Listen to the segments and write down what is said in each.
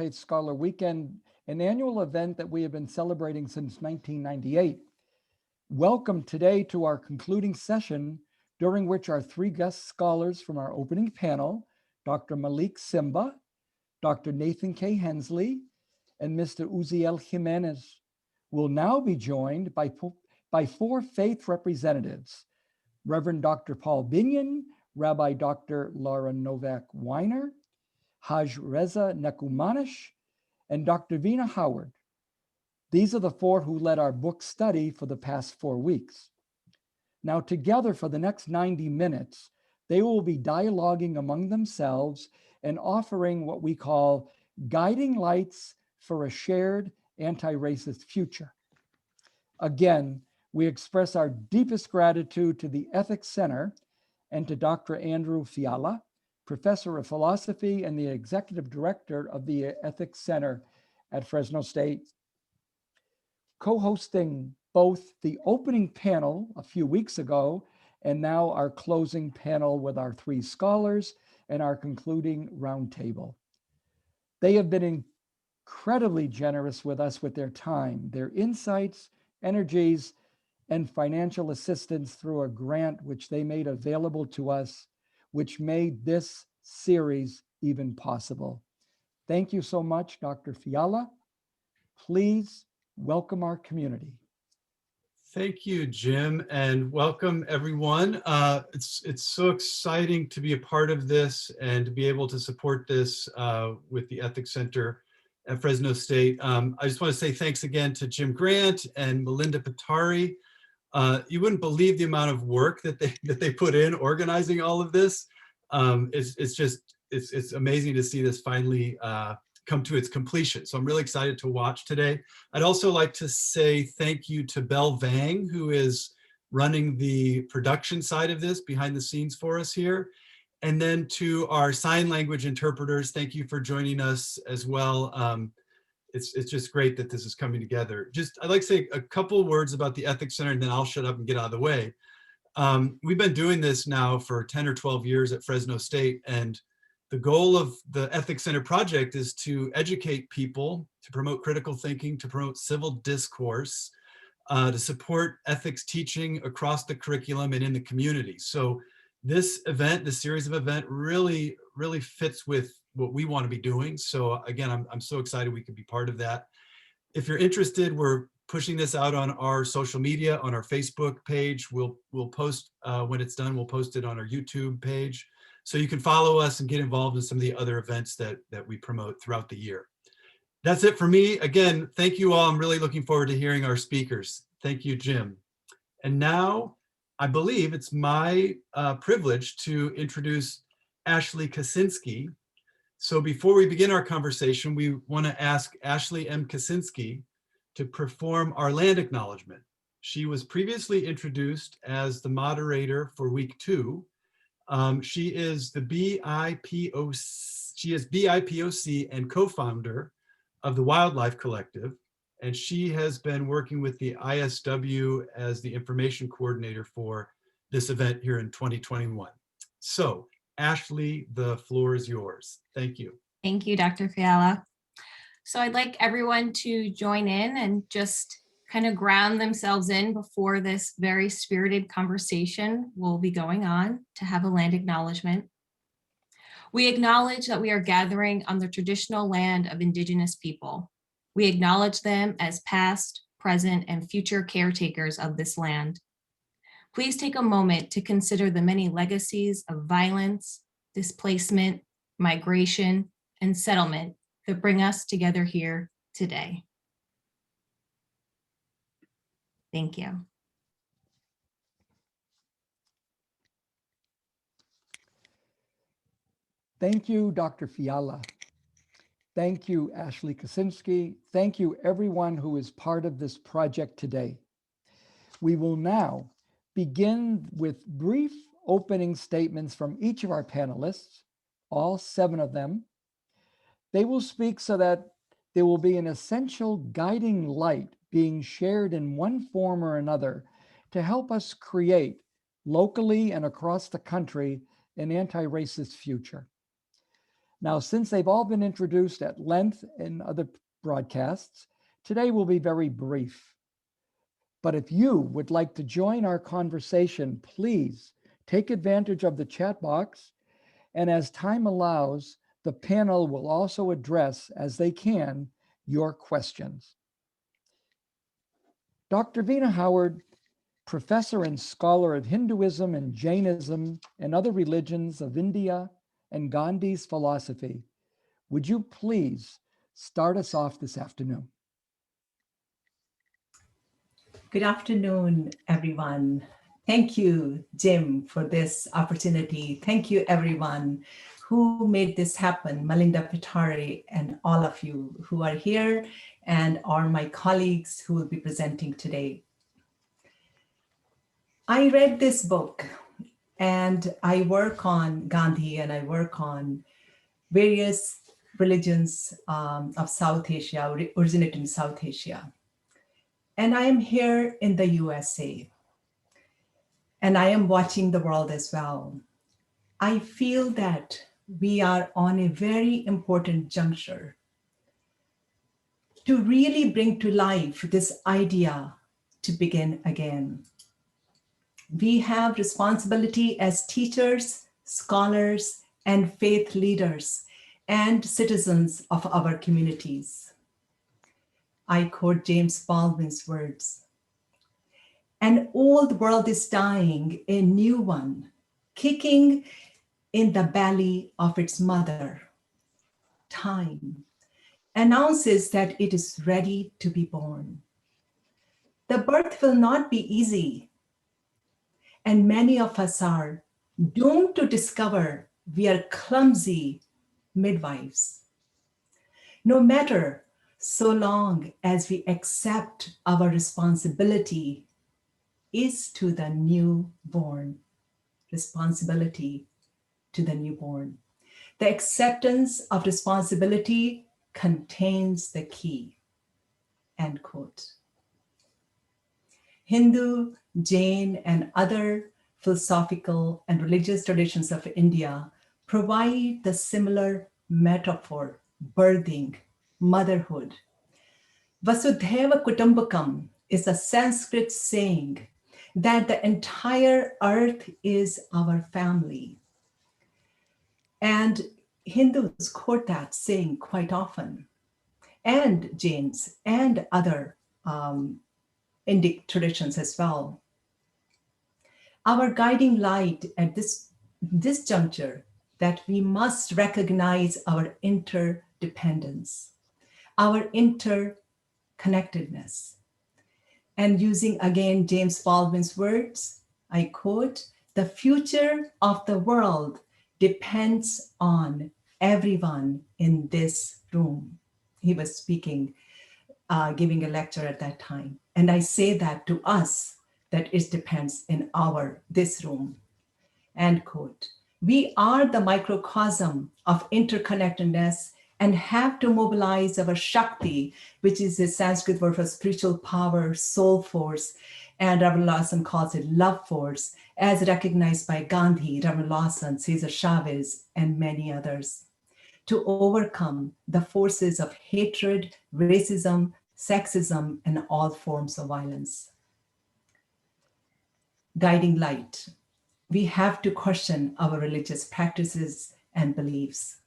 Interfaith Scholar Weekend, an annual event that we have been celebrating since 1998. Welcome today to our concluding session, during which our three guest scholars from our opening panel, Dr. Malik Simba, Dr. Nathan K Hensley, and Mr. Uziel Jimenez, will now be joined by four faith representatives: Reverend Dr. Paul Binion, Rabbi Dr. Laura Novak Weiner, Haj Reza Nekumanish, and Dr. Vina Howard. These are the four who led our book study for the past 4 weeks. Now, together for the next 90 minutes, they will be dialoguing among themselves and offering what we call guiding lights for a shared anti-racist future. Again, we express our deepest gratitude to the Ethics Center and to Dr. Andrew Fiala, Professor of Philosophy and the Executive Director of the Ethics Center at Fresno State. Co-hosting both the opening panel a few weeks ago and now our closing panel with our three scholars and our concluding roundtable. They have been incredibly generous with us with their time, their insights, energies, and financial assistance through a grant which they made available to us, which made this series even possible. Thank you so much, Dr. Fiala. Please welcome our community. Thank you, Jim, and welcome everyone. It's so exciting to be a part of this and to be able to support this with the Ethics Center at Fresno State. I just want to say thanks again to Jim Grant and Melinda Patari. You wouldn't believe the amount of work that they put in organizing all of this. It's amazing to see this finally come to its completion. So I'm really excited to watch today. I'd also like to say thank you to Belle Vang, who is running the production side of this behind the scenes for us here. And then to our sign language interpreters, thank you for joining us as well. It's just great that this is coming together. I'd like to say a couple of words about the Ethics Center, and then I'll shut up and get out of the way. We've been doing this now for 10 or 12 years at Fresno State, and the goal of the Ethics Center project is to educate people, to promote critical thinking, to promote civil discourse, to support ethics teaching across the curriculum and in the community. So this event, this series of events really fits with what we want to be doing. So again, I'm so excited we could be part of that. If you're interested, we're pushing this out on our social media, on our Facebook page. We'll post when it's done, we'll post it on our YouTube page. So you can follow us and get involved in some of the other events that we promote throughout the year. That's it for me. Again, thank you all. I'm really looking forward to hearing our speakers. Thank you, Jim. And now, I believe it's my privilege to introduce Ashley Kaczynski. So before we begin our conversation, we want to ask Ashley M. Kaczynski to perform our land acknowledgement. She was previously introduced as the moderator for week 2. She is the BIPOC and co-founder of the Wildlife Collective, and she has been working with the ISW as the information coordinator for this event here in 2021. So, Ashley, the floor is yours. Thank you. Thank you, Dr. Fiala. So I'd like everyone to join in and just kind of ground themselves in before this very spirited conversation will be going on to have a land acknowledgement. We acknowledge that we are gathering on the traditional land of Indigenous people. We acknowledge them as past, present, and future caretakers of this land. Please take a moment to consider the many legacies of violence, displacement, migration, and settlement that bring us together here today. Thank you. Thank you, Dr. Fiala. Thank you, Ashley Kaczynski. Thank you, everyone who is part of this project today. We will now begin with brief opening statements from each of our panelists, all 7 of them. They will speak so that there will be an essential guiding light being shared in one form or another to help us create, locally and across the country, an anti-racist future. Now, since they've all been introduced at length in other broadcasts, today will be very brief. But if you would like to join our conversation, please take advantage of the chat box. And as time allows, the panel will also address, as they can, your questions. Dr. Veena Howard, professor and scholar of Hinduism and Jainism and other religions of India and Gandhi's philosophy, would you please start us off this afternoon? Good afternoon, everyone. Thank you, Jim, for this opportunity. Thank you, everyone who made this happen, Melinda Pitari and all of you who are here and are my colleagues who will be presenting today. I read this book and I work on Gandhi and I work on various religions of South Asia, originating in South Asia. And I am here in the USA. And I am watching the world as well. I feel that we are on a very important juncture to really bring to life this idea to begin again. We have responsibility as teachers, scholars, and faith leaders and citizens of our communities. I quote James Baldwin's words, "An old world is dying, a new one, kicking in the belly of its mother. Time announces that it is ready to be born. The birth will not be easy, and many of us are doomed to discover we are clumsy midwives. No matter, so long as we accept our responsibility is to the newborn, responsibility to the newborn. The acceptance of responsibility contains the key," end quote. Hindu, Jain, and other philosophical and religious traditions of India provide the similar metaphor, birthing, motherhood. Vasudhaiva Kutumbakam is a Sanskrit saying that the entire earth is our family. And Hindus quote that saying quite often, and Jains and other Indic traditions as well. Our guiding light at this juncture that we must recognize our interdependence, our interconnectedness. And using again James Baldwin's words, I quote, "The future of the world depends on everyone in this room." He was speaking, giving a lecture at that time. And I say that to us, that it depends in this room, end quote. We are the microcosm of interconnectedness and have to mobilize our Shakti, which is a Sanskrit word for spiritual power, soul force, and Reverend Lawson calls it love force, as recognized by Gandhi, Reverend Lawson, Cesar Chavez, and many others, to overcome the forces of hatred, racism, sexism, and all forms of violence. Guiding light. We have to question our religious practices and beliefs.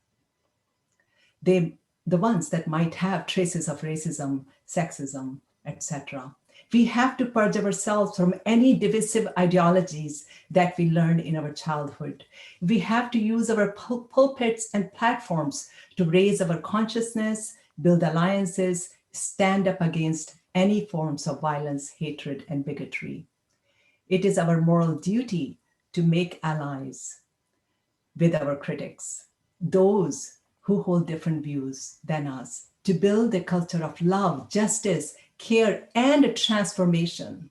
The ones that might have traces of racism, sexism, etc. We have to purge ourselves from any divisive ideologies that we learned in our childhood. We have to use our pulpits and platforms to raise our consciousness, build alliances, stand up against any forms of violence, hatred, and bigotry. It is our moral duty to make allies with our critics, those who hold different views than us, to build a culture of love, justice, care, and transformation.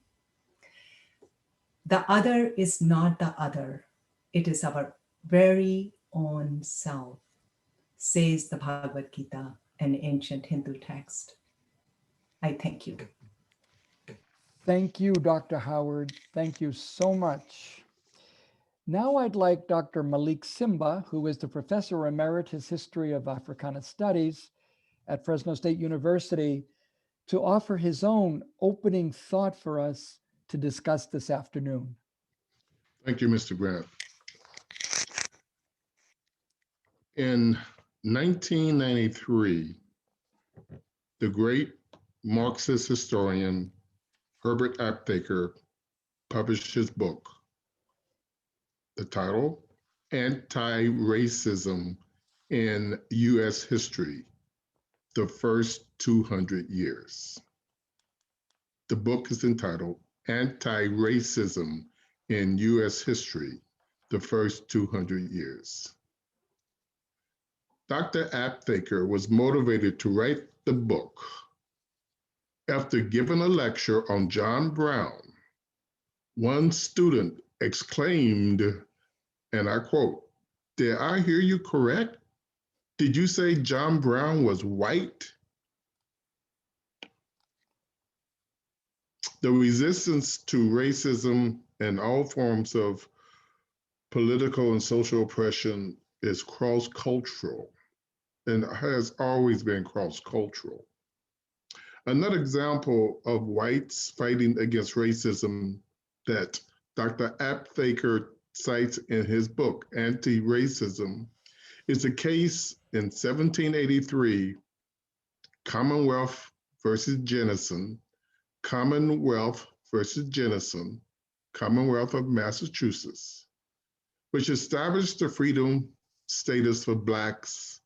The other is not the other. It is our very own self, says the Bhagavad Gita, an ancient Hindu text. I thank you. Thank you, Dr. Howard. Thank you so much. Now I'd like Dr. Malik Simba, who is the Professor Emeritus History of Africana Studies at Fresno State University, to offer his own opening thought for us to discuss this afternoon. Thank you, Mr. Grant. In 1993, the great Marxist historian Herbert Aptheker published his book. The title, Anti-Racism in U.S. History, the First 200 Years. The book is entitled Anti-Racism in U.S. History, the First 200 Years. Dr. Aptheker was motivated to write the book after giving a lecture on John Brown. One student exclaimed, and I quote, "Did I hear you correct? Did you say John Brown was white?" The resistance to racism and all forms of political and social oppression is cross-cultural and has always been cross-cultural. Another example of whites fighting against racism that Dr. Aptheker cites in his book, Anti-Racism, is the case in 1783, Commonwealth versus Jennison, Commonwealth versus Jennison, Commonwealth of Massachusetts, which established the freedom status for Blacks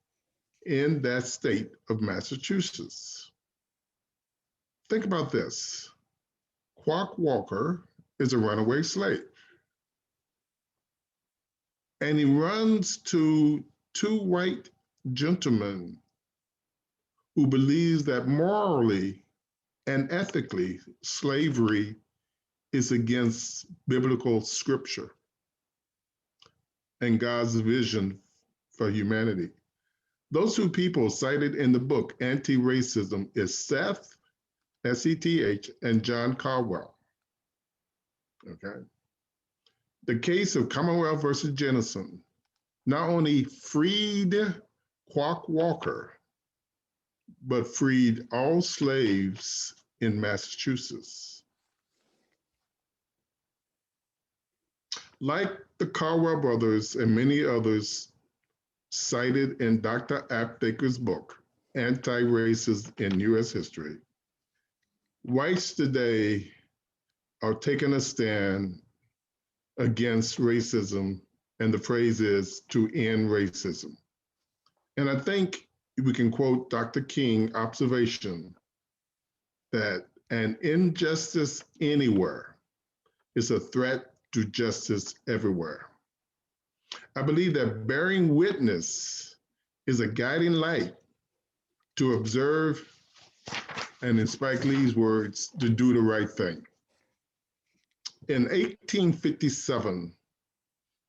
in that state of Massachusetts. Think about this. Quack Walker is a runaway slave. And he runs to two white gentlemen who believes that morally and ethically slavery is against biblical scripture and God's vision for humanity. Those two people cited in the book Anti-Racism is Seth, S-E-T-H, and John Caldwell. Okay. The case of Commonwealth versus Jennison not only freed Quack Walker, but freed all slaves in Massachusetts. Like the Caldwell brothers and many others cited in Dr. Aptheker's book, Anti-Racism in U.S. History, whites today are taking a stand against racism, and the phrase is to end racism. And I think we can quote Dr. King's observation that an injustice anywhere is a threat to justice everywhere. I believe that bearing witness is a guiding light to observe, and in Spike Lee's words, to do the right thing. In 1857,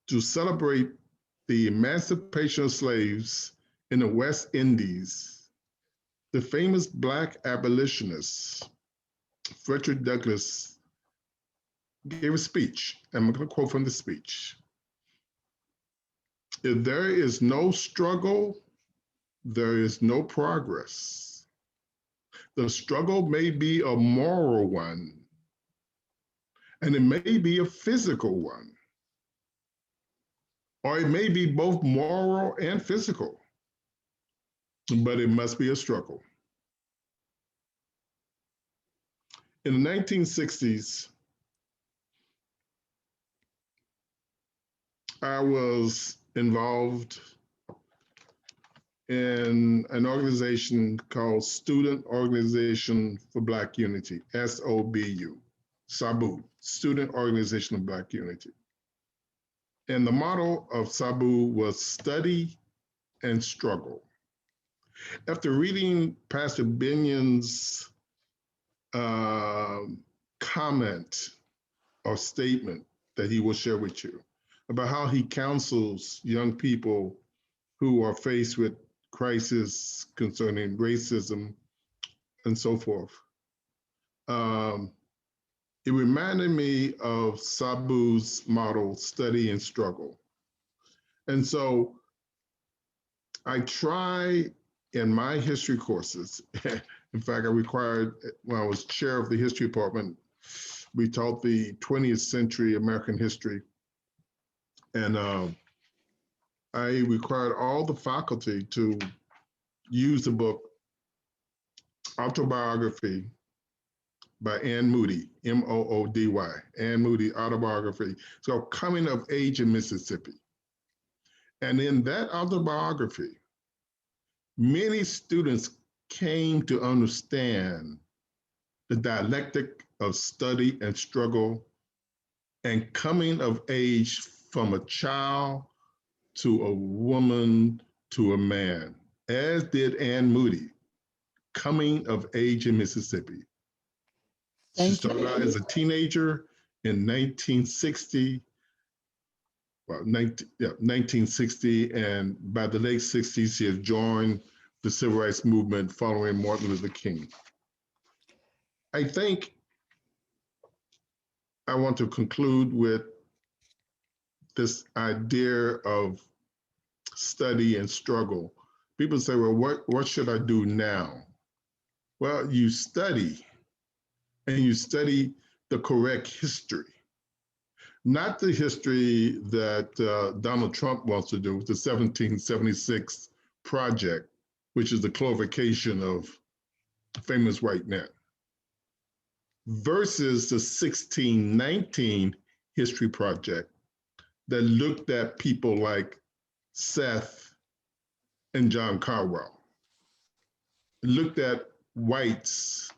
to celebrate the emancipation of slaves in the West Indies, the famous Black abolitionist, Frederick Douglass, gave a speech. I'm going to quote from the speech. "If there is no struggle, there is no progress. The struggle may be a moral one, and it may be a physical one, or it may be both moral and physical, but it must be a struggle." In the 1960s, I was involved in an organization called Student Organization for Black Unity, SOBU, SABU, Student Organization of Black Unity. And the motto of SABU was study and struggle. After reading Pastor Binion's comment or statement that he will share with you about how he counsels young people who are faced with crisis concerning racism and so forth. it reminded me of Sabu's model, study and struggle. And so I try in my history courses, in fact, I required, when I was chair of the history department, we taught the 20th century American history. And I required all the faculty to use the book Autobiography by Anne Moody, M-O-O-D-Y, Anne Moody Autobiography. So Coming of Age in Mississippi. And in that autobiography, many students came to understand the dialectic of study and struggle and coming of age from a child to a woman to a man, as did Anne Moody, coming of age in Mississippi. She started out as a teenager in 1960, 1960, and by the late 60s, she had joined the civil rights movement following Martin Luther King. I think I want to conclude with this idea of study and struggle. People say, well, what should I do now? Well, you study, and you study the correct history. Not the history that Donald Trump wants to do with the 1776 project, which is the glorification of famous white men, versus the 1619 history project that looked at people like Seth and John Carwell, looked at whites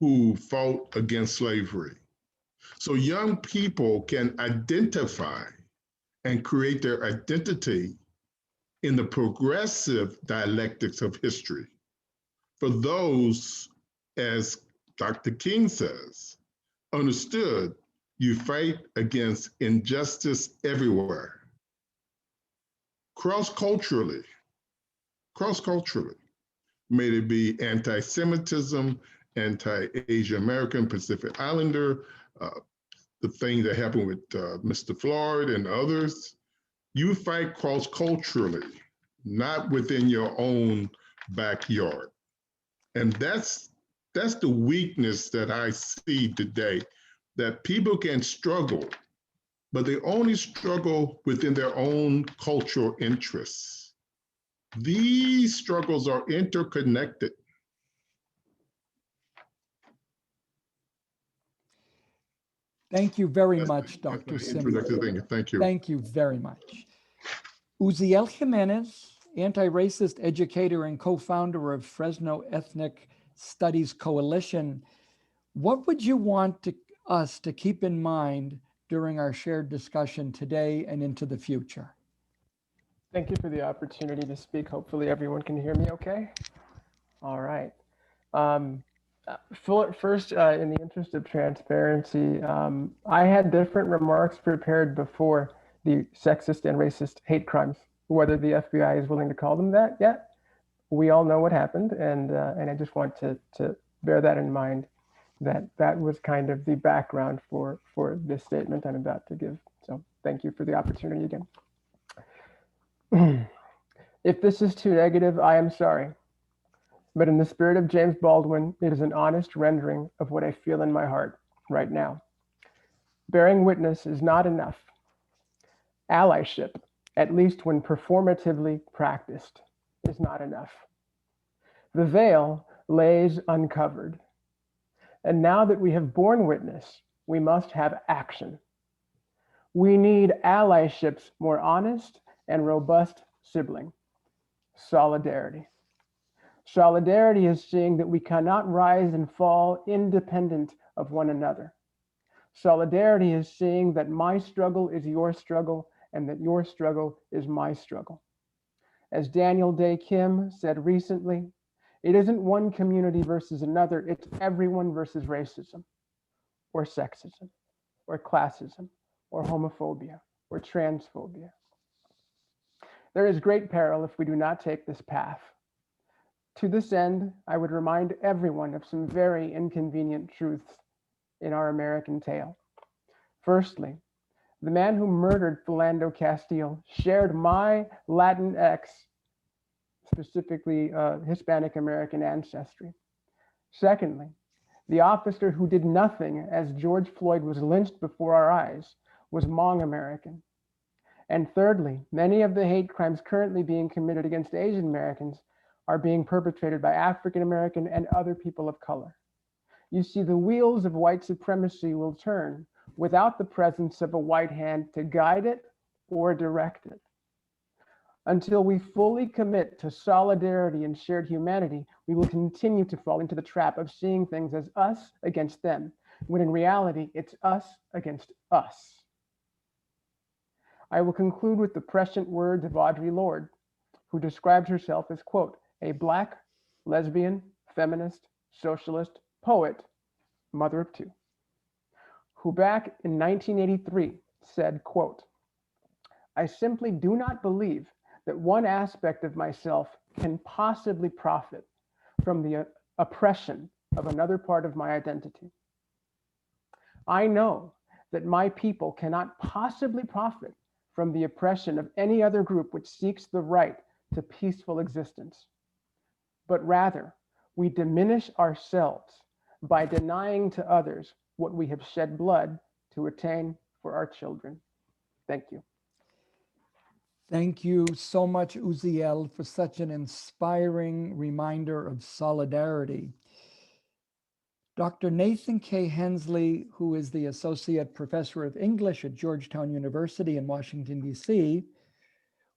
who fought against slavery. So young people can identify and create their identity in the progressive dialectics of history. For those, as Dr. King says, understood, you fight against injustice everywhere. Cross-culturally, may it be anti-Semitism, anti-Asian American, Pacific Islander, the thing that happened with Mr. Floyd and others, you fight cross-culturally, not within your own backyard. And that's the weakness that I see today, that people can struggle, but they only struggle within their own cultural interests. These struggles are interconnected. Thank you very much, Dr. Simmons. Thank you. Thank you very much. Uziel Jimenez, anti-racist educator and co-founder of Fresno Ethnic Studies Coalition. What would you want us to keep in mind during our shared discussion today and into the future? Thank you for the opportunity to speak. Hopefully everyone can hear me okay. All right. First, in the interest of transparency, I had different remarks prepared before the sexist and racist hate crimes, whether the FBI is willing to call them that yet. We all know what happened, and I just want to bear that in mind, that was kind of the background for this statement I'm about to give. So thank you for the opportunity again. If this is too negative, I am sorry. But in the spirit of James Baldwin, it is an honest rendering of what I feel in my heart right now. Bearing witness is not enough. Allyship, at least when performatively practiced, is not enough. The veil lays uncovered. And now that we have borne witness, we must have action. We need allyship's more honest and robust sibling, solidarity. Solidarity is seeing that we cannot rise and fall independent of one another. Solidarity is seeing that my struggle is your struggle and that your struggle is my struggle. As Daniel Day Kim said recently, it isn't one community versus another, it's everyone versus racism, or sexism, or classism, or homophobia, or transphobia. There is great peril if we do not take this path. To this end, I would remind everyone of some very inconvenient truths in our American tale. Firstly, the man who murdered Philando Castile shared my Latinx, specifically Hispanic American ancestry. Secondly, the officer who did nothing as George Floyd was lynched before our eyes was Hmong American. And thirdly, many of the hate crimes currently being committed against Asian Americans are being perpetrated by African American and other people of color. You see, the wheels of white supremacy will turn without the presence of a white hand to guide it or direct it. Until we fully commit to solidarity and shared humanity, we will continue to fall into the trap of seeing things as us against them, when in reality, it's us against us. I will conclude with the prescient words of Audre Lorde, who describes herself as, quote, a Black, lesbian, feminist, socialist, poet, mother of two, who back in 1983 said, quote, I simply do not believe that one aspect of myself can possibly profit from the oppression of another part of my identity. I know that my people cannot possibly profit from the oppression of any other group which seeks the right to peaceful existence, but rather we diminish ourselves by denying to others what we have shed blood to attain for our children. Thank you. Thank you so much, Uziel, for such an inspiring reminder of solidarity. Dr. Nathan K. Hensley, who is the Associate Professor of English at Georgetown University in Washington, D.C.,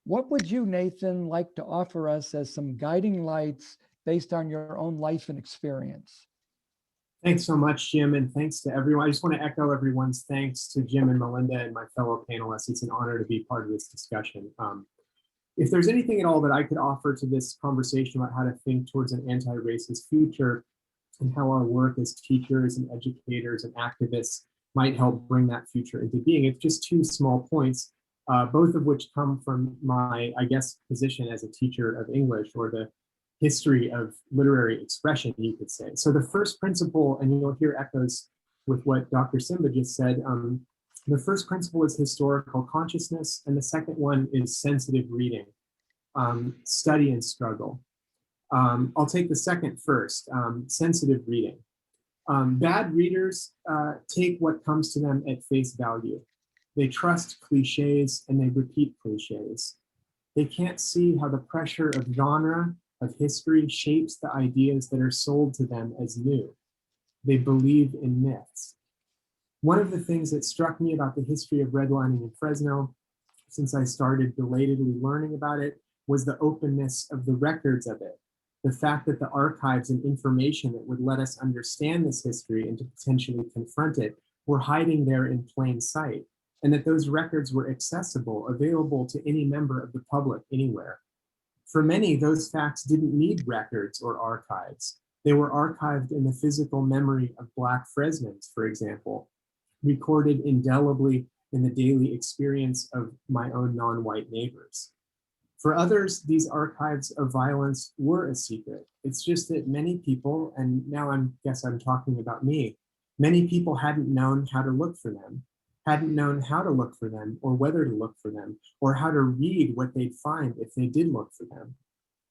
what would you, Nathan, like to offer us as some guiding lights based on your own life and experience? Thanks so much, Jim, and thanks to everyone. I just want to echo everyone's thanks to Jim and Melinda and my fellow panelists. It's an honor to be part of this discussion. If there's anything at all that I could offer to this conversation about how to think towards an anti-racist future and how our work as teachers and educators and activists might help bring that future into being, it's just two small points, both of which come from my, I guess, position as a teacher of English, or the history of literary expression, you could say. So the first principle, and you'll hear echoes with what Dr. Simba just said, the first principle is historical consciousness, and the second one is sensitive reading, study and struggle. I'll take the second first, sensitive reading. Bad readers take what comes to them at face value. They trust cliches and they repeat cliches. They can't see how the pressure of genre, of history, shapes the ideas that are sold to them as new. They believe in myths. One of the things that struck me about the history of redlining in Fresno, since I started belatedly learning about it, was the openness of the records of it. The fact that the archives and information that would let us understand this history and to potentially confront it were hiding there in plain sight, and that those records were accessible, available to any member of the public anywhere. For many, those facts didn't need records or archives. They were archived in the physical memory of Black Fresnans, for example, recorded indelibly in the daily experience of my own non-white neighbors. For others, these archives of violence were a secret. It's just that many people, and now I guess I'm talking about me, many people hadn't known how to look for them, hadn't known how to look for them, or whether to look for them, or how to read what they'd find if they did look for them.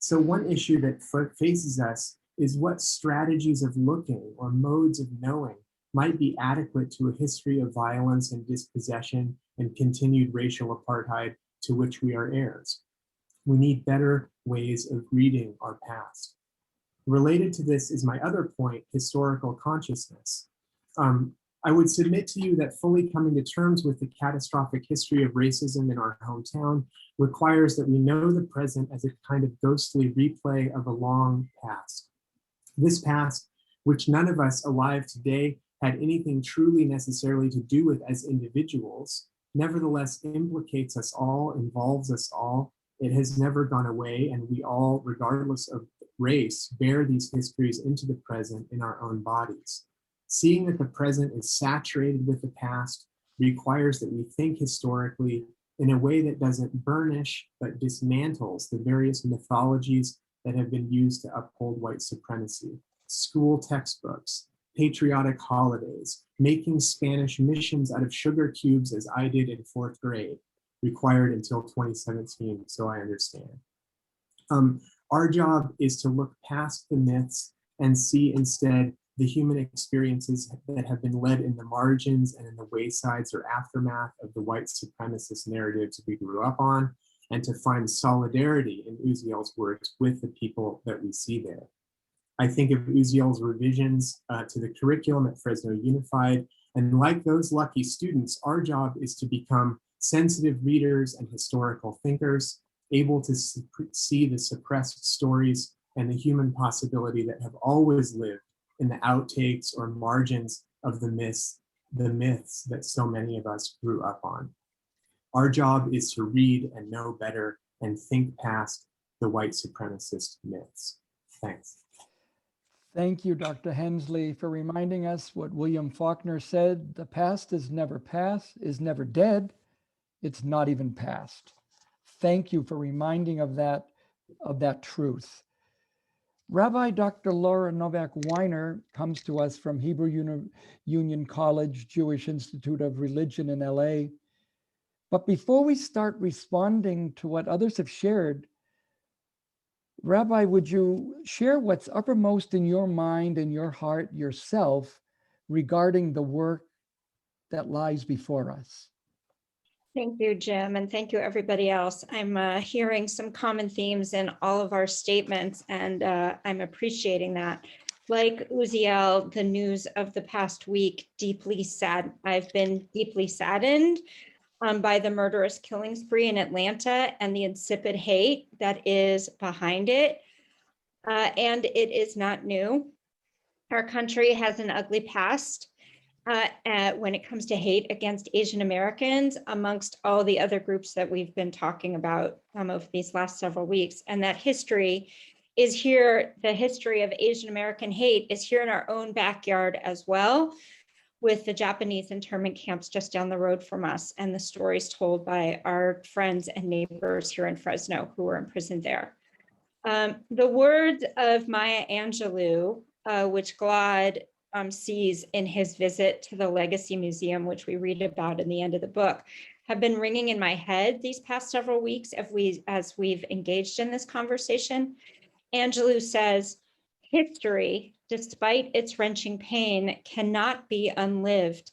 So one issue that faces us is what strategies of looking or modes of knowing might be adequate to a history of violence and dispossession and continued racial apartheid to which we are heirs. We need better ways of reading our past. Related to this is my other point, historical consciousness. I would submit to you that fully coming to terms with the catastrophic history of racism in our hometown requires that we know the present as a kind of ghostly replay of a long past. This past, which none of us alive today had anything truly necessarily to do with as individuals, nevertheless implicates us all, involves us all. It has never gone away, and we all, regardless of race, bear these histories into the present in our own bodies. Seeing that the present is saturated with the past requires that we think historically in a way that doesn't burnish but dismantles the various mythologies that have been used to uphold white supremacy. School textbooks, patriotic holidays, making Spanish missions out of sugar cubes as I did in 4th grade, required until 2017, so I understand. Our job is to look past the myths and see instead the human experiences that have been led in the margins and in the waysides or aftermath of the white supremacist narratives we grew up on, and to find solidarity, in Uziel's words, with the people that we see there. I think of Uziel's revisions to the curriculum at Fresno Unified, and like those lucky students, our job is to become sensitive readers and historical thinkers, able to see the suppressed stories and the human possibility that have always lived in the outtakes or margins of the myths that so many of us grew up on. Our job is to read and know better and think past the white supremacist myths. Thanks. Thank you, Dr. Hensley, for reminding us what William Faulkner said: the past is never dead, it's not even past. Thank you for reminding of that truth. Rabbi Dr. Laura Novak-Weiner comes to us from Hebrew Union College, Jewish Institute of Religion in LA. But before we start responding to what others have shared, Rabbi, would you share what's uppermost in your mind and your heart yourself regarding the work that lies before us? Thank you, Jim, and thank you, everybody else. I'm hearing some common themes in all of our statements, and I'm appreciating that. Like Uziel, the news of the past week, I've been deeply saddened by the murderous killing spree in Atlanta and the insipid hate that is behind it. And it is not new. Our country has an ugly past when it comes to hate against Asian Americans, amongst all the other groups that we've been talking about over these last several weeks. And that history is here. The history of Asian American hate is here in our own backyard as well, with the Japanese internment camps just down the road from us, and the stories told by our friends and neighbors here in Fresno who were imprisoned there. The words of Maya Angelou, which Glaude sees in his visit to the Legacy Museum, which we read about in the end of the book, have been ringing in my head these past several weeks as we've engaged in this conversation. Angelou says, "History, despite its wrenching pain, cannot be unlived,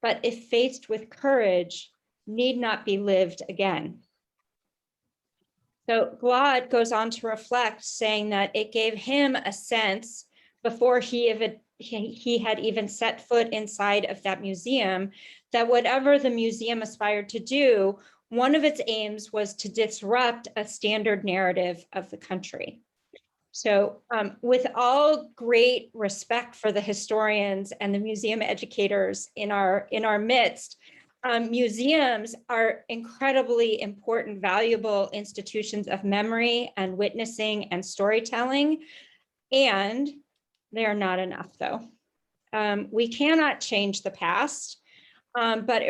but if faced with courage, need not be lived again." So Glaude goes on to reflect, saying that it gave him a sense before he had even set foot inside of that museum, that whatever the museum aspired to do, one of its aims was to disrupt a standard narrative of the country. So with all great respect for the historians and the museum educators in our midst, museums are incredibly important, valuable institutions of memory and witnessing and storytelling, and they are not enough though. We cannot change the past, but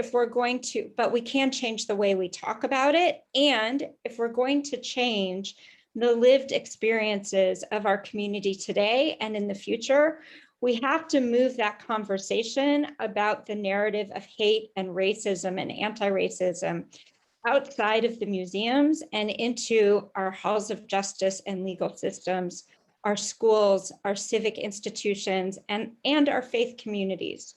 we can change the way we talk about it. And if we're going to change the lived experiences of our community today and in the future, we have to move that conversation about the narrative of hate and racism and anti-racism outside of the museums and into our halls of justice and legal systems, our schools, our civic institutions, and our faith communities.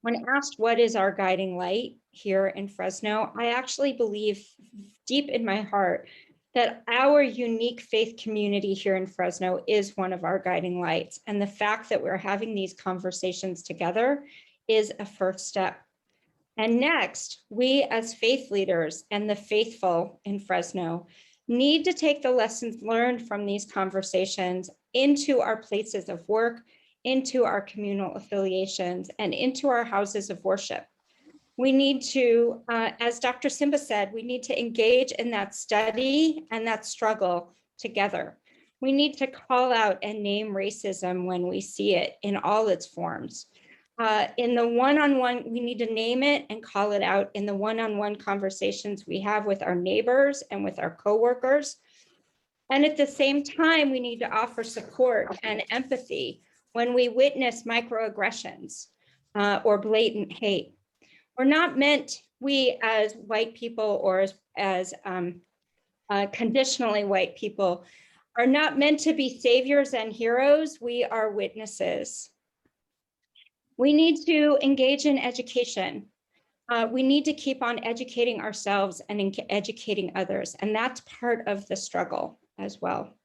When asked what is our guiding light here in Fresno, I actually believe deep in my heart that our unique faith community here in Fresno is one of our guiding lights. And the fact that we're having these conversations together is a first step. And next, we as faith leaders and the faithful in Fresno need to take the lessons learned from these conversations into our places of work, into our communal affiliations, and into our houses of worship. We need to, as Dr. Simba said, we need to engage in that study and that struggle together. We need to call out and name racism when we see it in all its forms. In the one-on-one, we need to name it and call it out in the one-on-one conversations we have with our neighbors and with our coworkers. And at the same time, we need to offer support and empathy when we witness microaggressions or blatant hate. We're not meant, we as white people or as conditionally white people, are not meant to be saviors and heroes. We are witnesses. We need to engage in education. We need to keep on educating ourselves and educating others. And that's part of the struggle as well.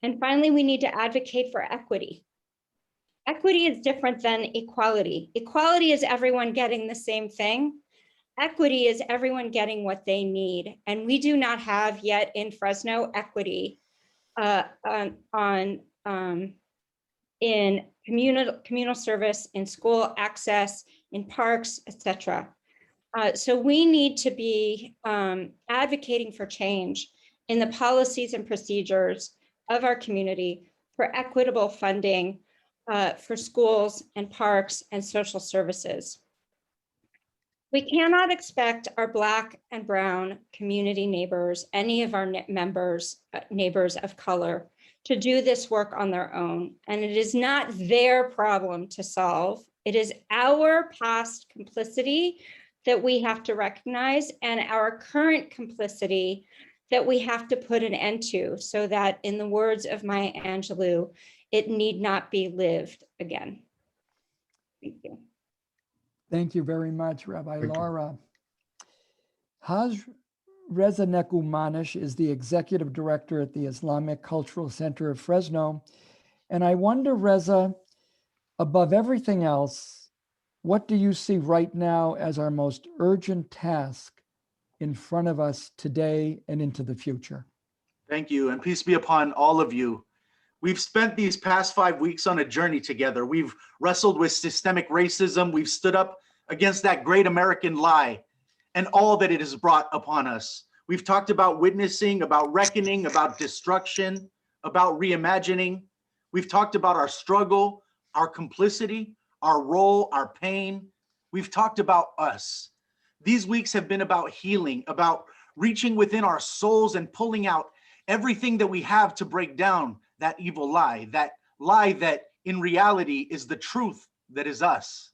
And finally, we need to advocate for equity. Equity is different than equality. Equality is everyone getting the same thing. Equity is everyone getting what they need. And we do not have yet in Fresno equity in communal service, in school access, in parks, etc. So we need to be advocating for change in the policies and procedures of our community for equitable funding for schools and parks and social services. We cannot expect our Black and Brown community neighbors, any of our neighbors of color, to do this work on their own. And it is not their problem to solve. It is our past complicity that we have to recognize and our current complicity that we have to put an end to, so that, in the words of Maya Angelou, it need not be lived again. Thank you. Thank you very much, Rabbi Laura. Haj Reza Nekumanish is the executive director at the Islamic Cultural Center of Fresno. And I wonder, Reza, above everything else, what do you see right now as our most urgent task in front of us today and into the future? Thank you, and peace be upon all of you. We've spent these past 5 weeks on a journey together. We've wrestled with systemic racism. We've stood up against that great American lie and all that it has brought upon us. We've talked about witnessing, about reckoning, about destruction, about reimagining. We've talked about our struggle, our complicity, our role, our pain. We've talked about us. These weeks have been about healing, about reaching within our souls and pulling out everything that we have to break down that evil lie that in reality is the truth that is us.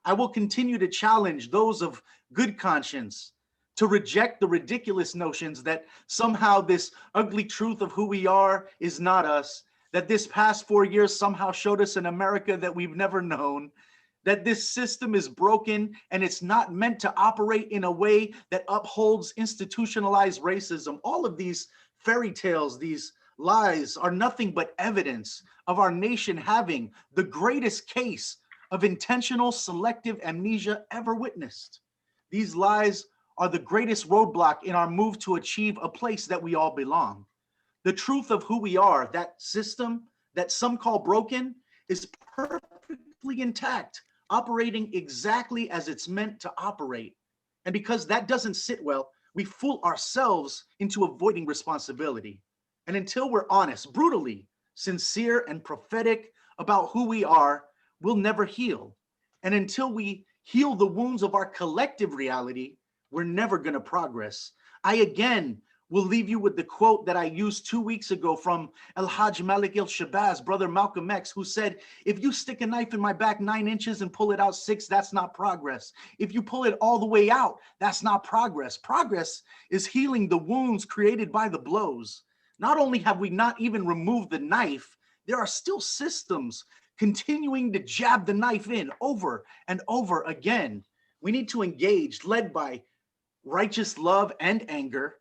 I will continue to challenge those of good conscience to reject the ridiculous notions that somehow this ugly truth of who we are is not us, that this past 4 years somehow showed us an America that we've never known, that this system is broken and it's not meant to operate in a way that upholds institutionalized racism. All of these fairy tales, these lies are nothing but evidence of our nation having the greatest case of intentional selective amnesia ever witnessed. These lies are the greatest roadblock in our move to achieve a place that we all belong. The truth of who we are, that system that some call broken, is perfectly intact, operating exactly as it's meant to operate. And because that doesn't sit well, we fool ourselves into avoiding responsibility. And until we're honest, brutally sincere and prophetic about who we are, we'll never heal. And until we heal the wounds of our collective reality, we're never going to progress. I again will leave you with the quote that I used 2 weeks ago from El-Hajj Malik el-Shabazz, brother Malcolm X, who said, if you stick a knife in my back 9 inches and pull it out 6, that's not progress. If you pull it all the way out, that's not progress. Progress is healing the wounds created by the blows. Not only have we not even removed the knife, there are still systems continuing to jab the knife in over and over again. We need to engage, led by righteous love and anger,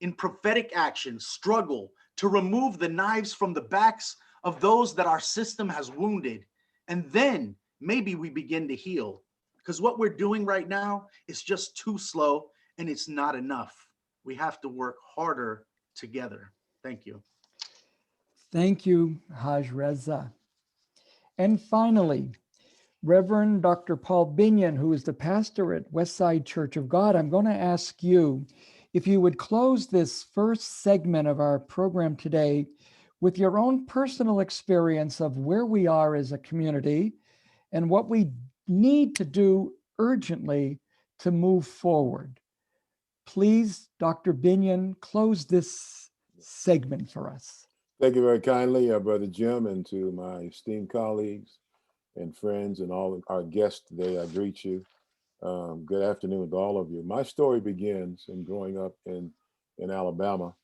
in prophetic action, struggle to remove the knives from the backs of those that our system has wounded. And then maybe we begin to heal. Because what we're doing right now is just too slow and it's not enough. We have to work harder together. Thank you. Thank you, Haj Reza. And finally, Reverend Dr. Paul Binion, who is the pastor at Westside Church of God, I'm going to ask you if you would close this first segment of our program today with your own personal experience of where we are as a community and what we need to do urgently to move forward. Please, Dr. Binion, close this segment for us. Thank you very kindly, Brother Jim, and to my esteemed colleagues and friends and all of our guests today. I greet you. Good afternoon to all of you. My story begins in growing up in Alabama.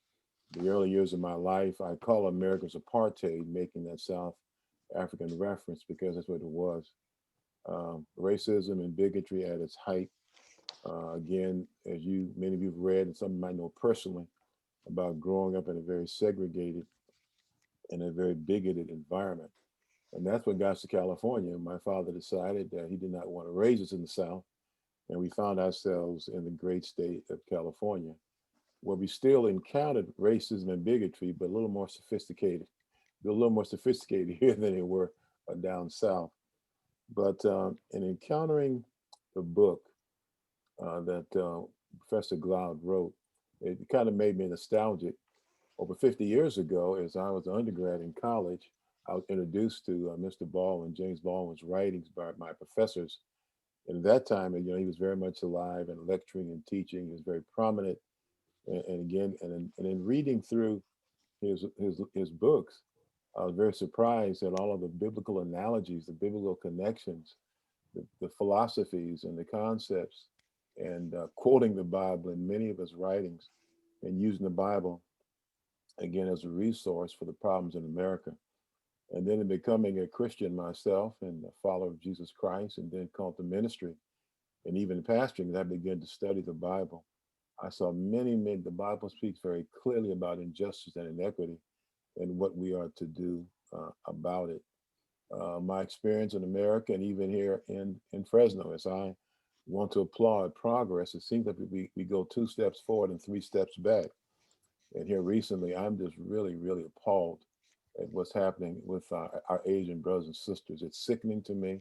The early years of my life, I call America's apartheid, making that South African reference because that's what it was. Racism and bigotry at its height. Again, as many of you have read, and some might know personally, about growing up in a very segregated and a very bigoted environment. And that's what got us to California. My father decided that he did not want to raise us in the South. And we found ourselves in the great state of California, where we still encountered racism and bigotry, but a little more sophisticated. They're a little more sophisticated here than they were down South. But in encountering the book that Professor Glaude wrote, it kind of made me nostalgic. Over 50 years ago, as I was an undergrad in college, I was introduced to Mr. Baldwin, James Baldwin's writings by my professors. And at that time, he was very much alive and lecturing and teaching. He was very prominent. And in reading through his books, I was very surprised at all of the biblical analogies, the biblical connections, the philosophies and the concepts, and quoting the Bible in many of his writings, and using the Bible again as a resource for the problems in America. And then in becoming a Christian myself and a follower of Jesus Christ, and then called to ministry and even pastoring, I began to study the Bible. I saw the Bible speaks very clearly about injustice and inequity and what we are to do about it. My experience in America and even here in Fresno, as I want to applaud progress, it seems like we go 2 steps forward and 3 steps back. And here recently, I'm just really, really appalled at what's happening with our Asian brothers and sisters. It's sickening to me.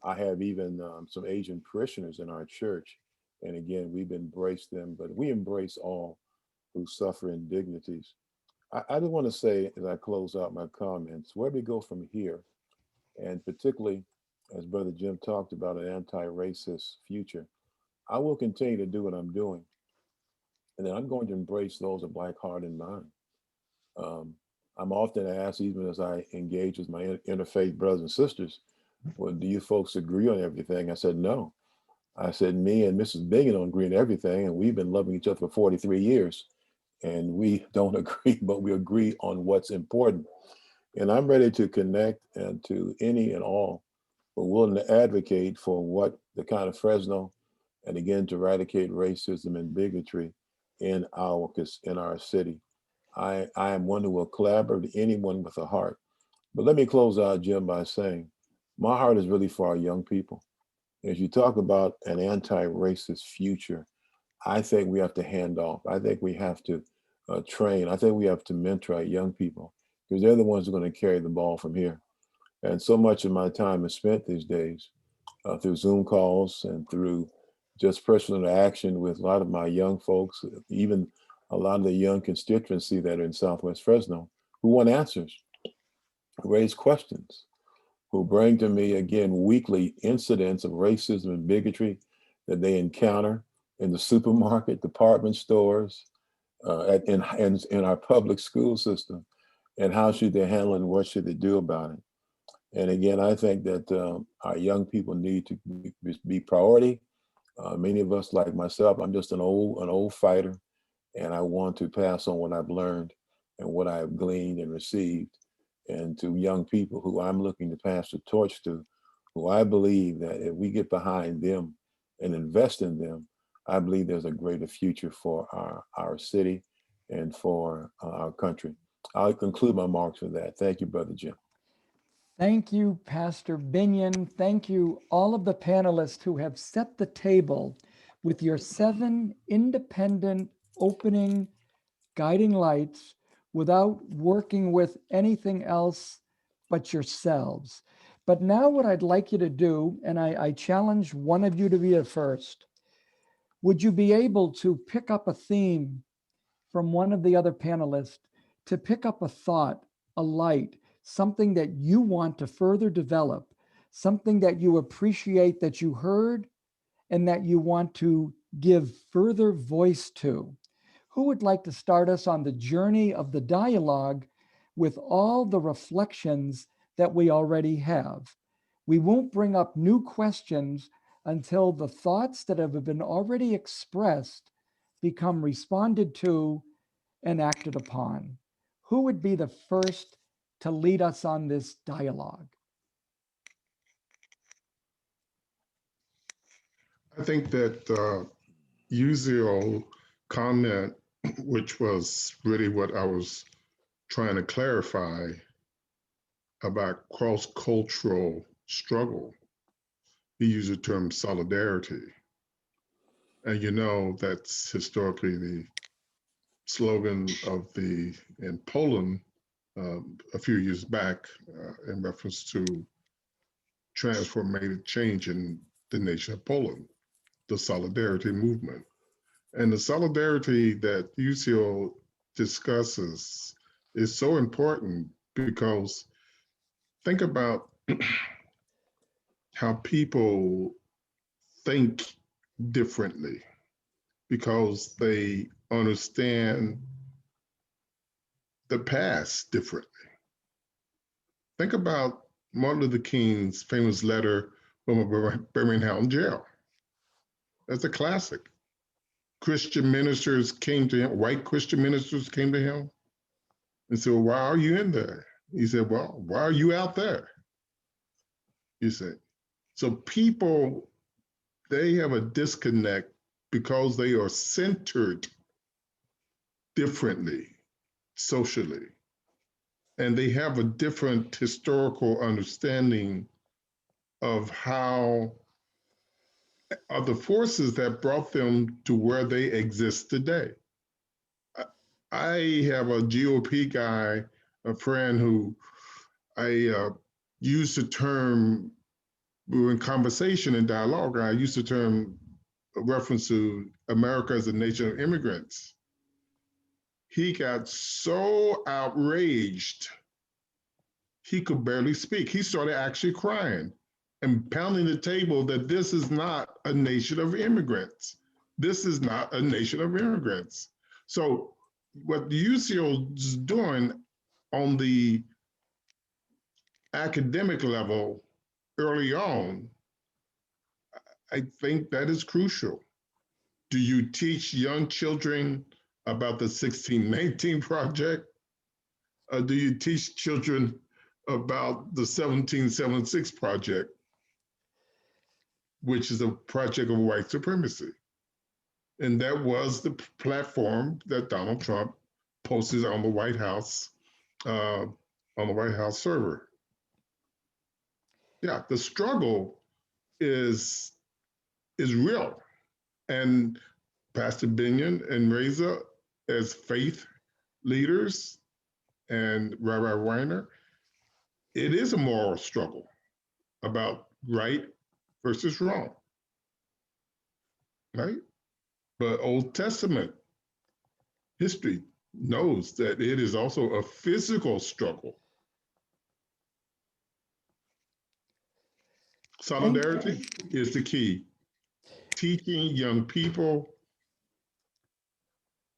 I have even some Asian parishioners in our church. And again, we've embraced them, but we embrace all who suffer indignities. I just want to say, as I close out my comments, where do we go from here? And particularly, as Brother Jim talked about, an anti-racist future. I will continue to do what I'm doing. And then I'm going to embrace those of like heart and mind. I'm often asked, even as I engage with my interfaith brothers and sisters, well, do you folks agree on everything? I said, no. I said, me and Mrs. Bingham don't agree on everything, and we've been loving each other for 43 years, and we don't agree, but we agree on what's important. And I'm ready to connect and to any and all who are willing to advocate for what the kind of Fresno, and again, to eradicate racism and bigotry in our city. I am one who will collaborate with anyone with a heart. But let me close out, Jim, by saying my heart is really for our young people. As you talk about an anti-racist future, I think we have to hand off. I think we have to train. I think we have to mentor our young people, because they're the ones who are going to carry the ball from here. And so much of my time is spent these days through Zoom calls and through just personal interaction with a lot of my young folks, even a lot of the young constituency that are in Southwest Fresno, who want answers, who raise questions, who bring to me, again, weekly incidents of racism and bigotry that they encounter in the supermarket, department stores, in our public school system, and how should they handle it and what should they do about it. And again, I think that our young people need to be priority. Many of us, like myself, I'm just an old fighter, and I want to pass on what I've learned and what I've gleaned and received, and to young people who I'm looking to pass the torch to, who I believe that if we get behind them and invest in them, I believe there's a greater future for our city and for our country. I'll conclude my remarks with that. Thank you, Brother Jim. Thank you, Pastor Binion. Thank you, all of the panelists who have set the table with your 7 independent opening guiding lights without working with anything else but yourselves. But now what I'd like you to do, and I challenge one of you to be the first, would you be able to pick up a theme from one of the other panelists, to pick up a thought, a light, something that you want to further develop, something that you appreciate that you heard and that you want to give further voice to? Who would like to start us on the journey of the dialogue with all the reflections that we already have. We won't bring up new questions until the thoughts that have been already expressed become responded to and acted upon. Who would be the first to lead us on this dialogue? I think that Uzziel's comment, which was really what I was trying to clarify about cross-cultural struggle, he used the term solidarity. And you know, that's historically the slogan of in Poland a few years back in reference to transformative change in the nation of Poland, the solidarity movement. And the solidarity that Uzziel discusses is so important because think about how people think differently because they understand the past differently. Think about Martin Luther King's famous letter from a Birmingham jail. That's a classic. Christian ministers came to him, white Christian ministers came to him and said, well, why are you in there? He said, well, why are you out there? You see. So people, they have a disconnect because they are centered differently socially. And they have a different historical understanding of how are the forces that brought them to where they exist today. I have a GOP guy, a friend who I used the term, we were in conversation and dialogue, I used the term a reference to America as a nation of immigrants. He got so outraged, he could barely speak. He started actually crying and pounding the table that this is not a nation of immigrants. This is not a nation of immigrants. So what the UCO is doing on the academic level early on, I think that is crucial. Do you teach young children about the 1619 Project? Or do you teach children about the 1776 Project, which is a project of white supremacy? And that was the platform that Donald Trump posted on the White House, server. Yeah, the struggle is real. And Pastor Binion and Reza, as faith leaders, and Rabbi Weiner, it is a moral struggle about right versus wrong, right? But Old Testament history knows that it is also a physical struggle. Solidarity is the key. Teaching young people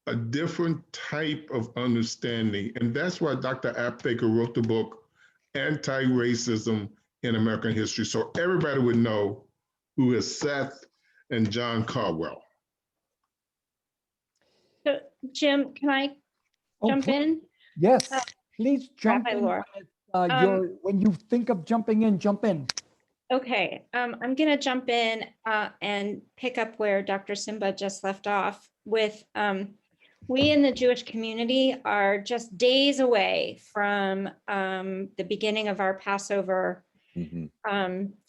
a different type of understanding. And that's why Dr. Aptheker wrote the book, Anti-Racism in American History, so everybody would know who is Seth and John Caldwell. So, Jim, can I jump in? Yes, please jump Rabbi in. Lorde. When you think of jumping in, jump in. Okay, I'm going to jump in and pick up where Dr. Simba just left off with we in the Jewish community are just days away from the beginning of our Passover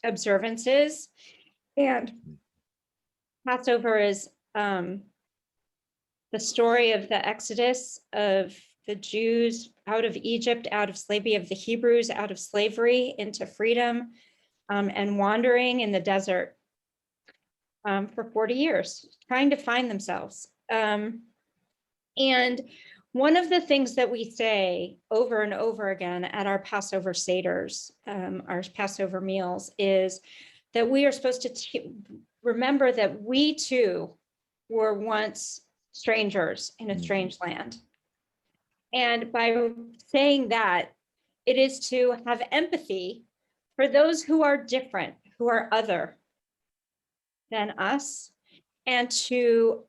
observances. And Passover is the story of the exodus of the Jews out of Egypt, out of slavery, of the Hebrews out of slavery into freedom, and wandering in the desert for 40 years, trying to find themselves. And one of the things that we say over and over again at our Passover seders, our Passover meals, is that we are supposed to remember that we too were once strangers in a strange land. And by saying that, it is to have empathy for those who are different, who are other than us, and to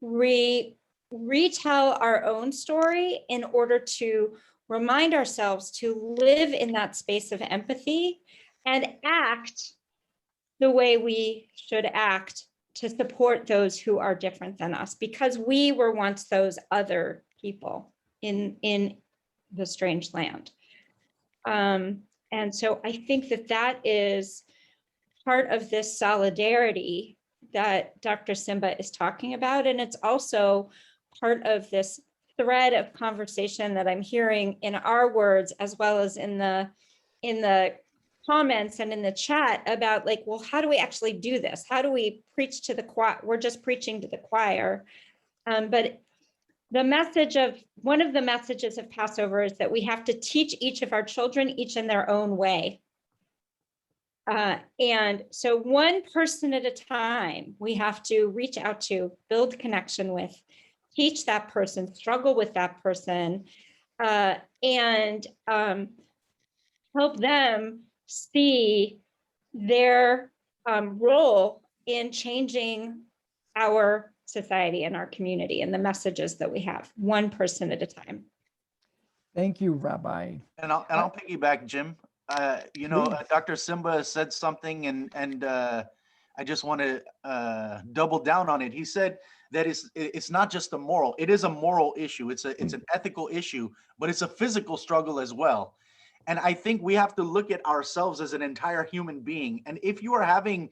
retell our own story in order to remind ourselves to live in that space of empathy and act the way we should act to support those who are different than us, because we were once those other people in the strange land. And so I think that that is part of this solidarity that Dr. Simba is talking about. And it's also part of this thread of conversation that I'm hearing in our words, as well as in the comments and in the chat about, like, well, how do we actually do this? How do we preach to the choir? We're just preaching to the choir. But the message of, one of the messages of Passover is that we have to teach each of our children, each in their own way. And so one person at a time, we have to reach out to, build connection with, teach that person, struggle with that person, and help them see their role in changing our society and our community and the messages that we have, one person at a time. Thank you, Rabbi. And I'll piggyback, Jim. You know, Please. Dr. Simba said something, and I just want to double down on it. He said that it's not just a moral; it is a moral issue. It's an ethical issue, but it's a physical struggle as well. And I think we have to look at ourselves as an entire human being. And if you're having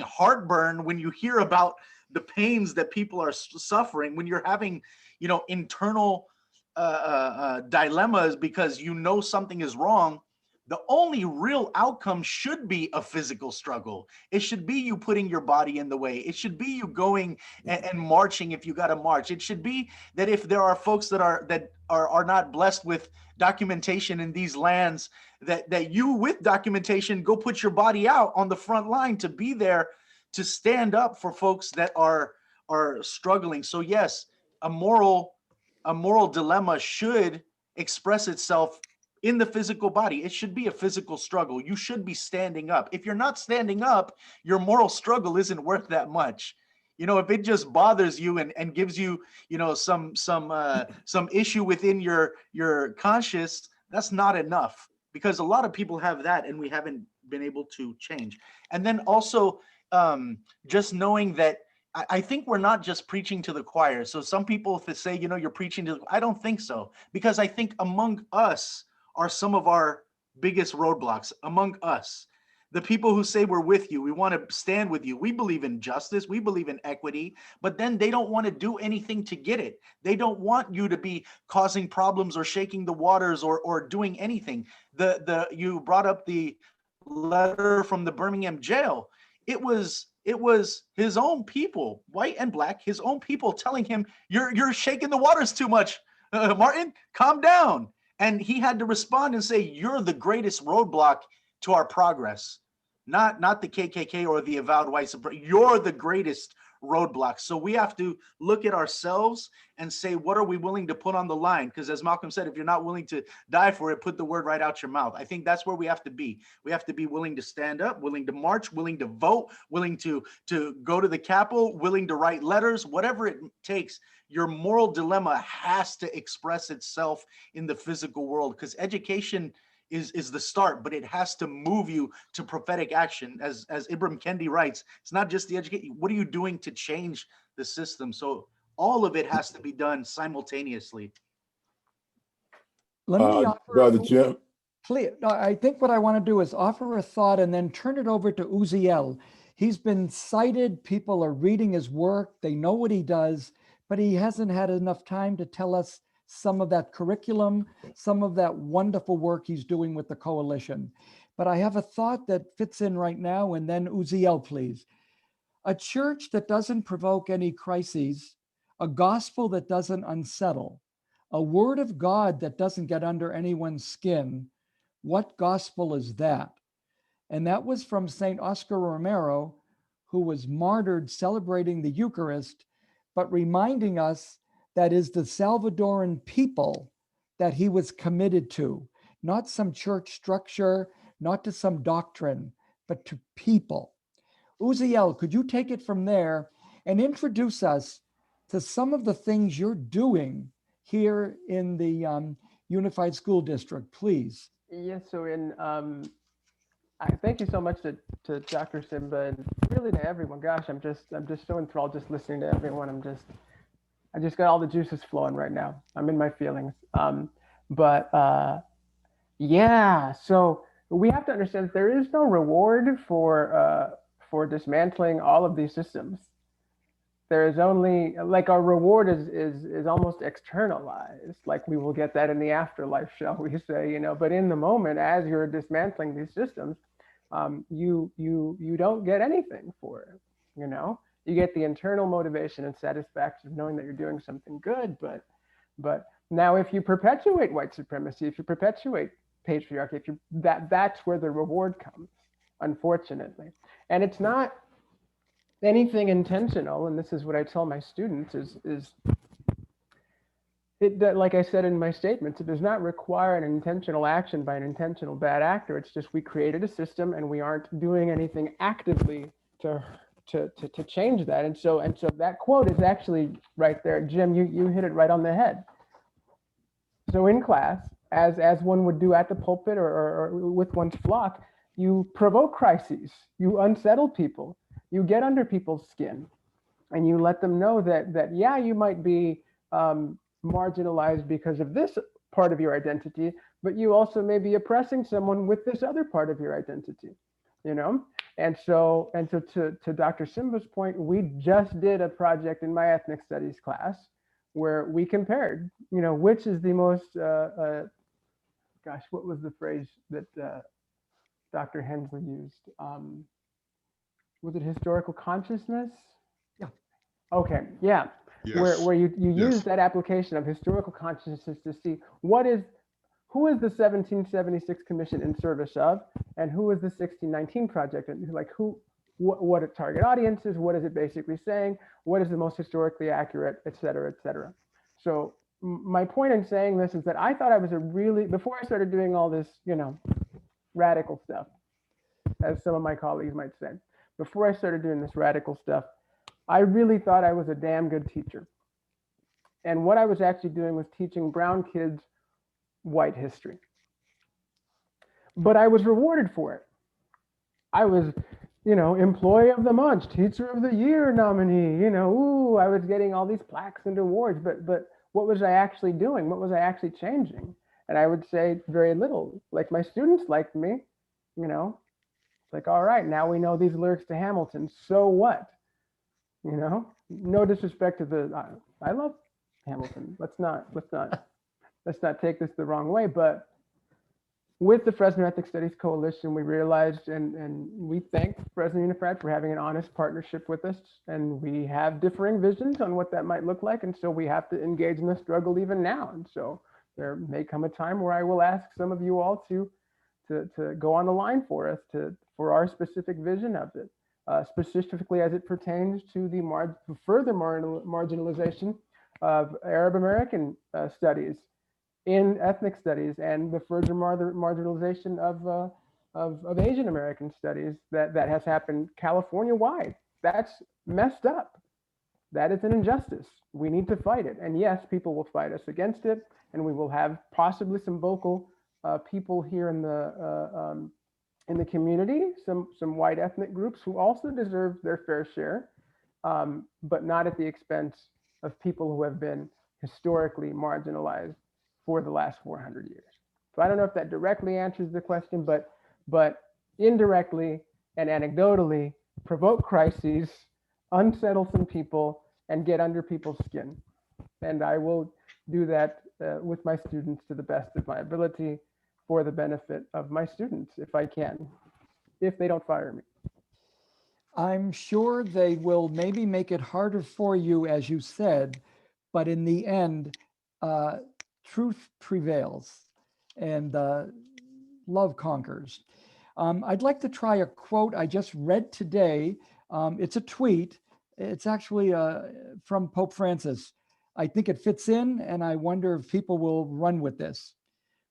heartburn when you hear about the pains that people are suffering, when you're having, you know, internal dilemmas because you know something is wrong, the only real outcome should be a physical struggle. It should be you putting your body in the way. It should be you going and marching if you got to march. It should be that if there are folks that are not blessed with documentation in these lands, that you with documentation go put your body out on the front line to be there to stand up for folks that are struggling. So yes, a moral dilemma should express itself in the physical body. It should be a physical struggle. You should be standing up. If you're not standing up, your moral struggle isn't worth that much. You know, if it just bothers you and gives you, you know, some issue within your conscience, that's not enough, because a lot of people have that and we haven't been able to change. And then also just knowing that I think we're not just preaching to the choir. So some people say, you know, you're preaching to, I don't think so, because I think among us are some of our biggest roadblocks. Among us, the people who say we're with you, we want to stand with you, we believe in justice, we believe in equity, but then they don't want to do anything to get it. They don't want you to be causing problems or shaking the waters or doing anything. You brought up the letter from the Birmingham jail. It was his own people, white and black, his own people telling him, you're shaking the waters too much, Martin, calm down. And he had to respond and say, you're the greatest roadblock to our progress, not the KKK or the avowed white supremacy. You're the greatest roadblock. So we have to look at ourselves and say, what are we willing to put on the line? Because as Malcolm said, if you're not willing to die for it, put the word right out your mouth. I think that's where we have to be. We have to be willing to stand up, willing to march, willing to vote, willing to go to the Capitol, willing to write letters, whatever it takes. Your moral dilemma has to express itself in the physical world, because education is the start, but it has to move you to prophetic action. As Ibram Kendi writes, it's not just the education. What are you doing to change the system? So all of it has to be done simultaneously. Let me offer, Brother Jim. please, I think what I want to do is offer a thought and then turn it over to Uziel. He's been cited, people are reading his work, they know what he does, but he hasn't had enough time to tell us some of that curriculum, some of that wonderful work he's doing with the coalition. But I have a thought that fits in right now, and then Uziel, please. A church that doesn't provoke any crises, a gospel that doesn't unsettle, a word of God that doesn't get under anyone's skin, what gospel is that? And that was from St. Oscar Romero, who was martyred celebrating the Eucharist, but reminding us that is the Salvadoran people that he was committed to, not some church structure, not to some doctrine, but to people. Uziel, could you take it from there and introduce us to some of the things you're doing here in the Unified School District, please? Yes, so I thank you so much to Dr. Simba and really to everyone. Gosh, I'm just so enthralled just listening to everyone. I just got all the juices flowing right now. I'm in my feelings. Yeah, so we have to understand that there is no reward for dismantling all of these systems. There is only, like, our reward is almost externalized, like we will get that in the afterlife, shall we say, but in the moment, as you're dismantling these systems, you don't get anything for it, you get the internal motivation and satisfaction of knowing that you're doing something good, but now if you perpetuate white supremacy, if you perpetuate patriarchy, that's where the reward comes, unfortunately. And it's not anything intentional, and this is what I tell my students, that, like I said in my statements, it does not require an intentional action by an intentional bad actor. It's just we created a system and we aren't doing anything actively to change that. And so that quote is actually right there. Jim, you hit it right on the head. So in class, as one would do at the pulpit or with one's flock, you provoke crises, you unsettle people, you get under people's skin, and you let them know that yeah, you might be marginalized because of this part of your identity, but you also may be oppressing someone with this other part of your identity, And so to Dr. Simba's point, we just did a project in my ethnic studies class where we compared, which is the most, gosh, what was the phrase that Dr. Hensley used? Was it historical consciousness? Yeah. Okay, yeah. Yes. Where you Yes. use that application of historical consciousness to see who is the 1776 commission in service of, and who is the 1619 project, and like what a target audience is, what is it basically saying, what is the most historically accurate, et cetera, et cetera. So my point in saying this is that I thought I was before I started doing all this, radical stuff, as some of my colleagues might say, before I started doing this radical stuff, I really thought I was a damn good teacher. And what I was actually doing was teaching brown kids white history. But I was rewarded for it. I was, employee of the month, teacher of the year nominee, I was getting all these plaques and awards, but what was I actually doing? What was I actually changing? And I would say very little. Like, my students liked me, like, all right, now we know these lyrics to Hamilton, so what? No disrespect to I love Hamilton. Let's not take this the wrong way, but with the Fresno Ethnic Studies Coalition, we realized and we thank Fresno Unified for having an honest partnership with us, and we have differing visions on what that might look like, and so we have to engage in the struggle even now. And so there may come a time where I will ask some of you all to go on the line for us for our specific vision of it, specifically as it pertains to the further marginalization of Arab American studies in ethnic studies, and the further marginalization of Asian American studies that has happened California-wide. That's messed up. That is an injustice. We need to fight it. And yes, people will fight us against it, and we will have possibly some vocal people here in the community, some white ethnic groups who also deserve their fair share, but not at the expense of people who have been historically marginalized for the last 400 years. So I don't know if that directly answers the question, but indirectly and anecdotally provoke crises, unsettle some people, and get under people's skin. And I will do that with my students to the best of my ability for the benefit of my students, if I can, if they don't fire me. I'm sure they will maybe make it harder for you, as you said, but in the end, truth prevails and love conquers. I'd like to try a quote I just read today. It's a tweet. It's actually from Pope Francis. I think it fits in, and I wonder if people will run with this.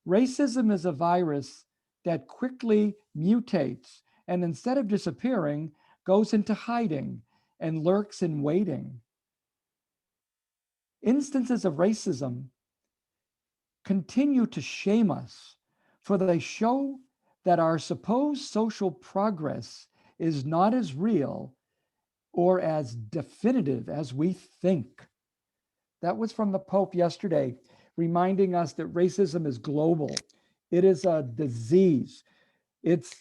Racism is a virus that quickly mutates and instead of disappearing, goes into hiding and lurks in waiting. Instances of racism continue to shame us, for they show that our supposed social progress is not as real or as definitive as we think. That was from the Pope yesterday, reminding us that racism is global. It is a disease. It's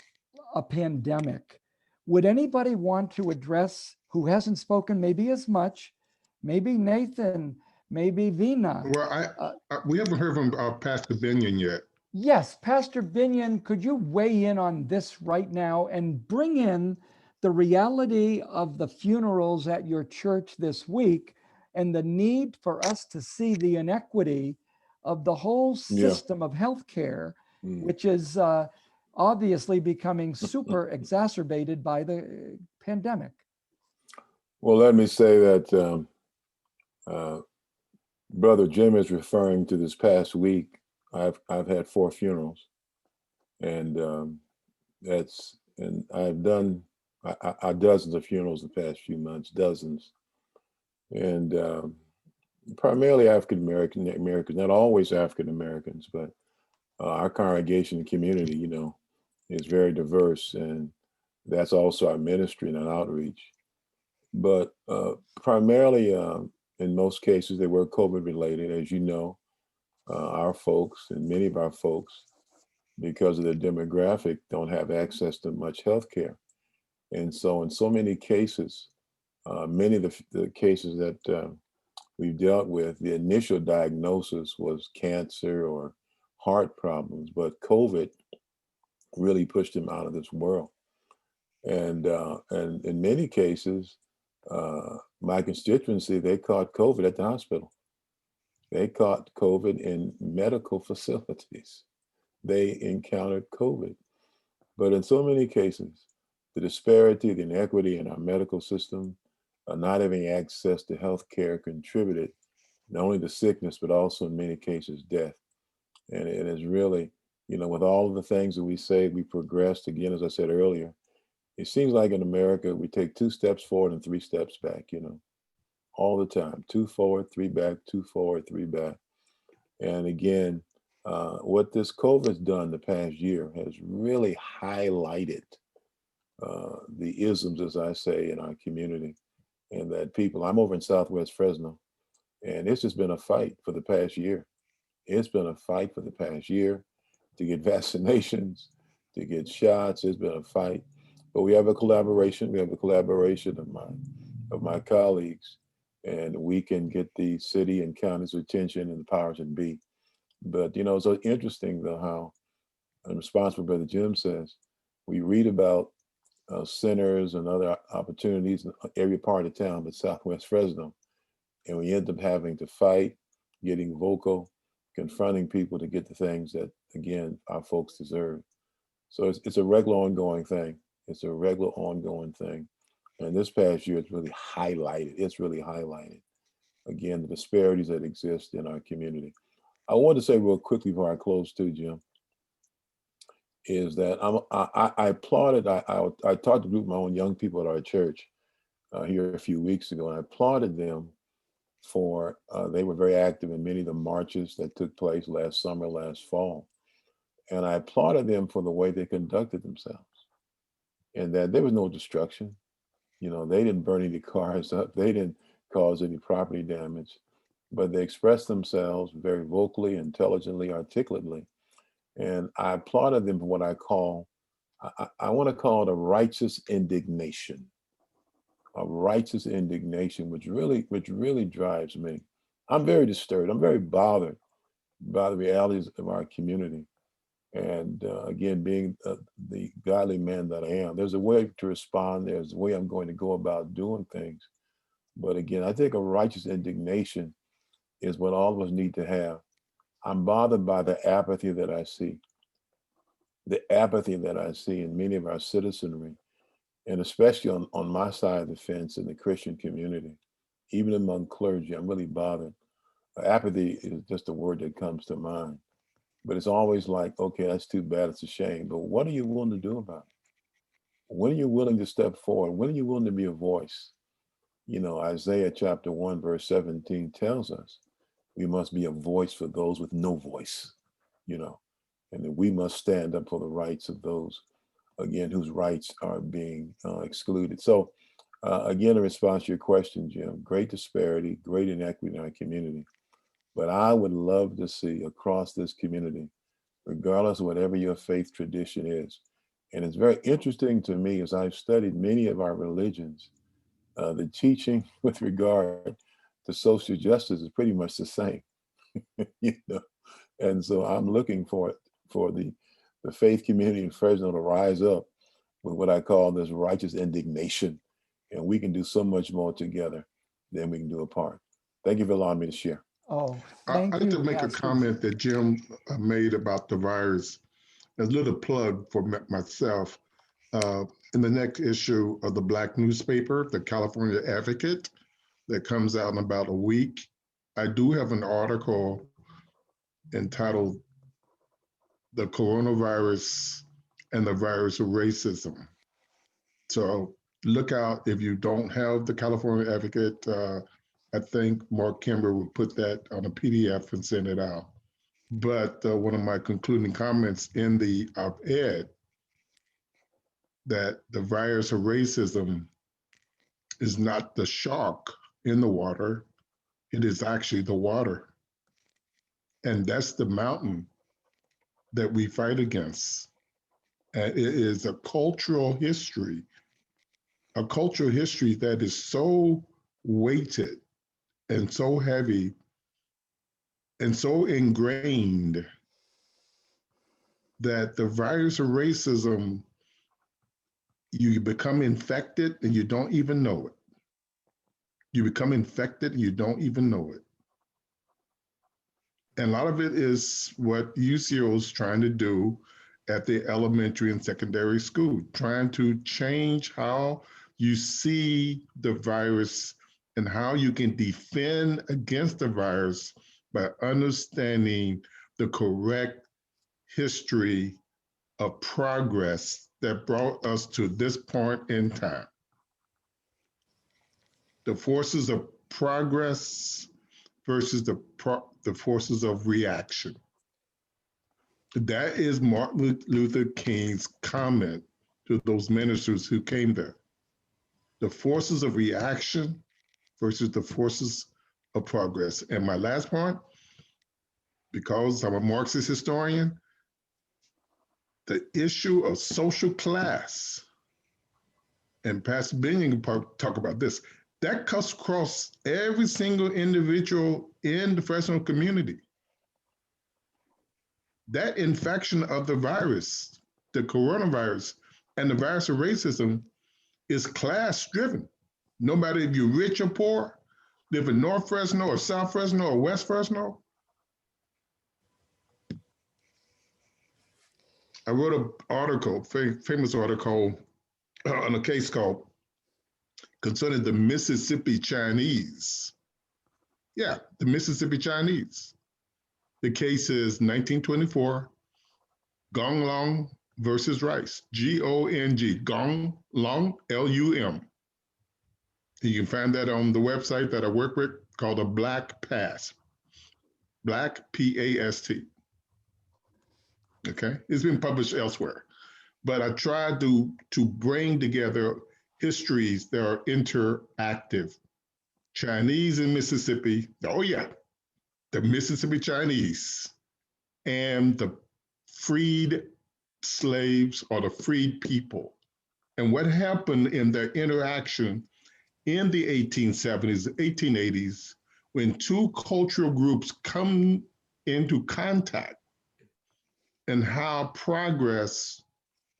a pandemic. Would anybody want to address, who hasn't spoken maybe as much, maybe Nathan, maybe Vina? Well, we haven't heard from Pastor Binion yet. Yes, Pastor Binion, could you weigh in on this right now and bring in the reality of the funerals at your church this week and the need for us to see the inequity of the whole system of healthcare, which is obviously becoming super exacerbated by the pandemic? Well, let me say that Brother Jim is referring to this past week. I've had 4 funerals, and I've done dozens of funerals the past few months, dozens, and primarily African Americans, not always African Americans, but our congregation and community, you know, is very diverse, and that's also our ministry and our outreach. But primarily, in most cases, they were COVID related, as you know. Our folks and many of our folks, because of their demographic, don't have access to much health care. And so in so many cases, many of the cases that we've dealt with, the initial diagnosis was cancer or heart problems, but COVID really pushed them out of this world. And in many cases, my constituency, they caught COVID at the hospital. They caught COVID in medical facilities. They encountered COVID. But in so many cases, the disparity, the inequity in our medical system, not having access to health care contributed not only to sickness, but also in many cases, death. And it is really, you know, with all of the things that we say, we progressed, again, as I said earlier, it seems like in America, we take 2 steps forward and 3 steps back, you know, all the time, 2 forward, 3 back, 2 forward, 3 back. And again, what this COVID's done the past year has really highlighted the isms, as I say, in our community, and that people, I'm over in Southwest Fresno, and it's just been a fight for the past year. It's been a fight for the past year to get vaccinations, to get shots. It's been a fight, but we have a collaboration. We have a collaboration of my colleagues, and we can get the city and county's attention and the powers that be. But, you know, it's so interesting though how, in response to what Brother Jim says, we read about centers and other opportunities in every part of town but Southwest Fresno. And we end up having to fight, getting vocal, confronting people to get the things that, again, our folks deserve. So it's a regular ongoing thing. It's a regular ongoing thing. And this past year, it's really highlighted, again, the disparities that exist in our community. I want to say real quickly before I close too, Jim, is that I applauded, I talked to a group of my own young people at our church here a few weeks ago, and I applauded them for, they were very active in many of the marches that took place last summer, last fall. And I applauded them for the way they conducted themselves, and that there was no destruction. You know, they didn't burn any cars up. They didn't cause any property damage, but they expressed themselves very vocally, intelligently, articulately. And I applauded them for what I call, I want to call it a righteous indignation. A righteous indignation, which really drives me. I'm very disturbed. I'm very bothered by the realities of our community. And again, being the godly man that I am, there's a way to respond. There's a way I'm going to go about doing things. But again, I think a righteous indignation is what all of us need to have. I'm bothered by the apathy that I see. The apathy that I see in many of our citizenry, and especially on my side of the fence in the Christian community, even among clergy. I'm really bothered. Apathy is just a word that comes to mind. But it's always like, okay, that's too bad, it's a shame. But what are you willing to do about it? When are you willing to step forward? When are you willing to be a voice? You know, Isaiah chapter 1, verse 17 tells us we must be a voice for those with no voice, you know, and that we must stand up for the rights of those, again, whose rights are being excluded. So, again, in response to your question, Jim, great disparity, great inequity in our community. But I would love to see across this community, regardless of whatever your faith tradition is. And it's very interesting to me as I've studied many of our religions, the teaching with regard to social justice is pretty much the same, you know. And so I'm looking for the faith community in Fresno to rise up with what I call this righteous indignation. And we can do so much more together than we can do apart. Thank you for allowing me to share. Oh, I'd thank like you. to make a Yes, please. comment that Jim made about the virus. A little plug for myself. In the next issue of the Black newspaper, the California Advocate, that comes out in about a week, I do have an article entitled "The Coronavirus and the Virus of Racism." So look out if you don't have the California Advocate. I think Mark Kimber will put that on a PDF and send it out. But one of my concluding comments in the op-ed that the virus of racism is not the shark in the water, it is actually the water. And that's the mountain that we fight against. And it is a cultural history that is so weighted and so heavy and so ingrained that the virus of racism, you become infected and you don't even know it. You become infected and you don't even know it. And a lot of it is what UCO is trying to do at the elementary and secondary school, trying to change how you see the virus and how you can defend against the virus by understanding the correct history of progress that brought us to this point in time. The forces of progress versus the forces of reaction. That is Martin Luther King's comment to those ministers who came there. The forces of reaction versus the forces of progress. And my last point, because I'm a Marxist historian, the issue of social class, and Pastor Binion can talk about this, that cuts across every single individual in the Fresno community. That infection of the virus, the coronavirus, and the virus of racism is class driven. No matter if you're rich or poor, live in North Fresno or South Fresno or West Fresno. I wrote an article, famous article on a case called concerning the Mississippi Chinese. Yeah, the Mississippi Chinese. The case is 1924, Gong Long versus Rice, G-O-N-G, Gong Long, L-U-M. You can find that on the website that I work with called the Black Past, Black P-A-S-T. Okay, it's been published elsewhere, but I tried to bring together histories that are interactive. Chinese in Mississippi, oh yeah, the Mississippi Chinese and the freed slaves or the freed people. And what happened in their interaction in the 1870s, 1880s, when two cultural groups come into contact, and how progress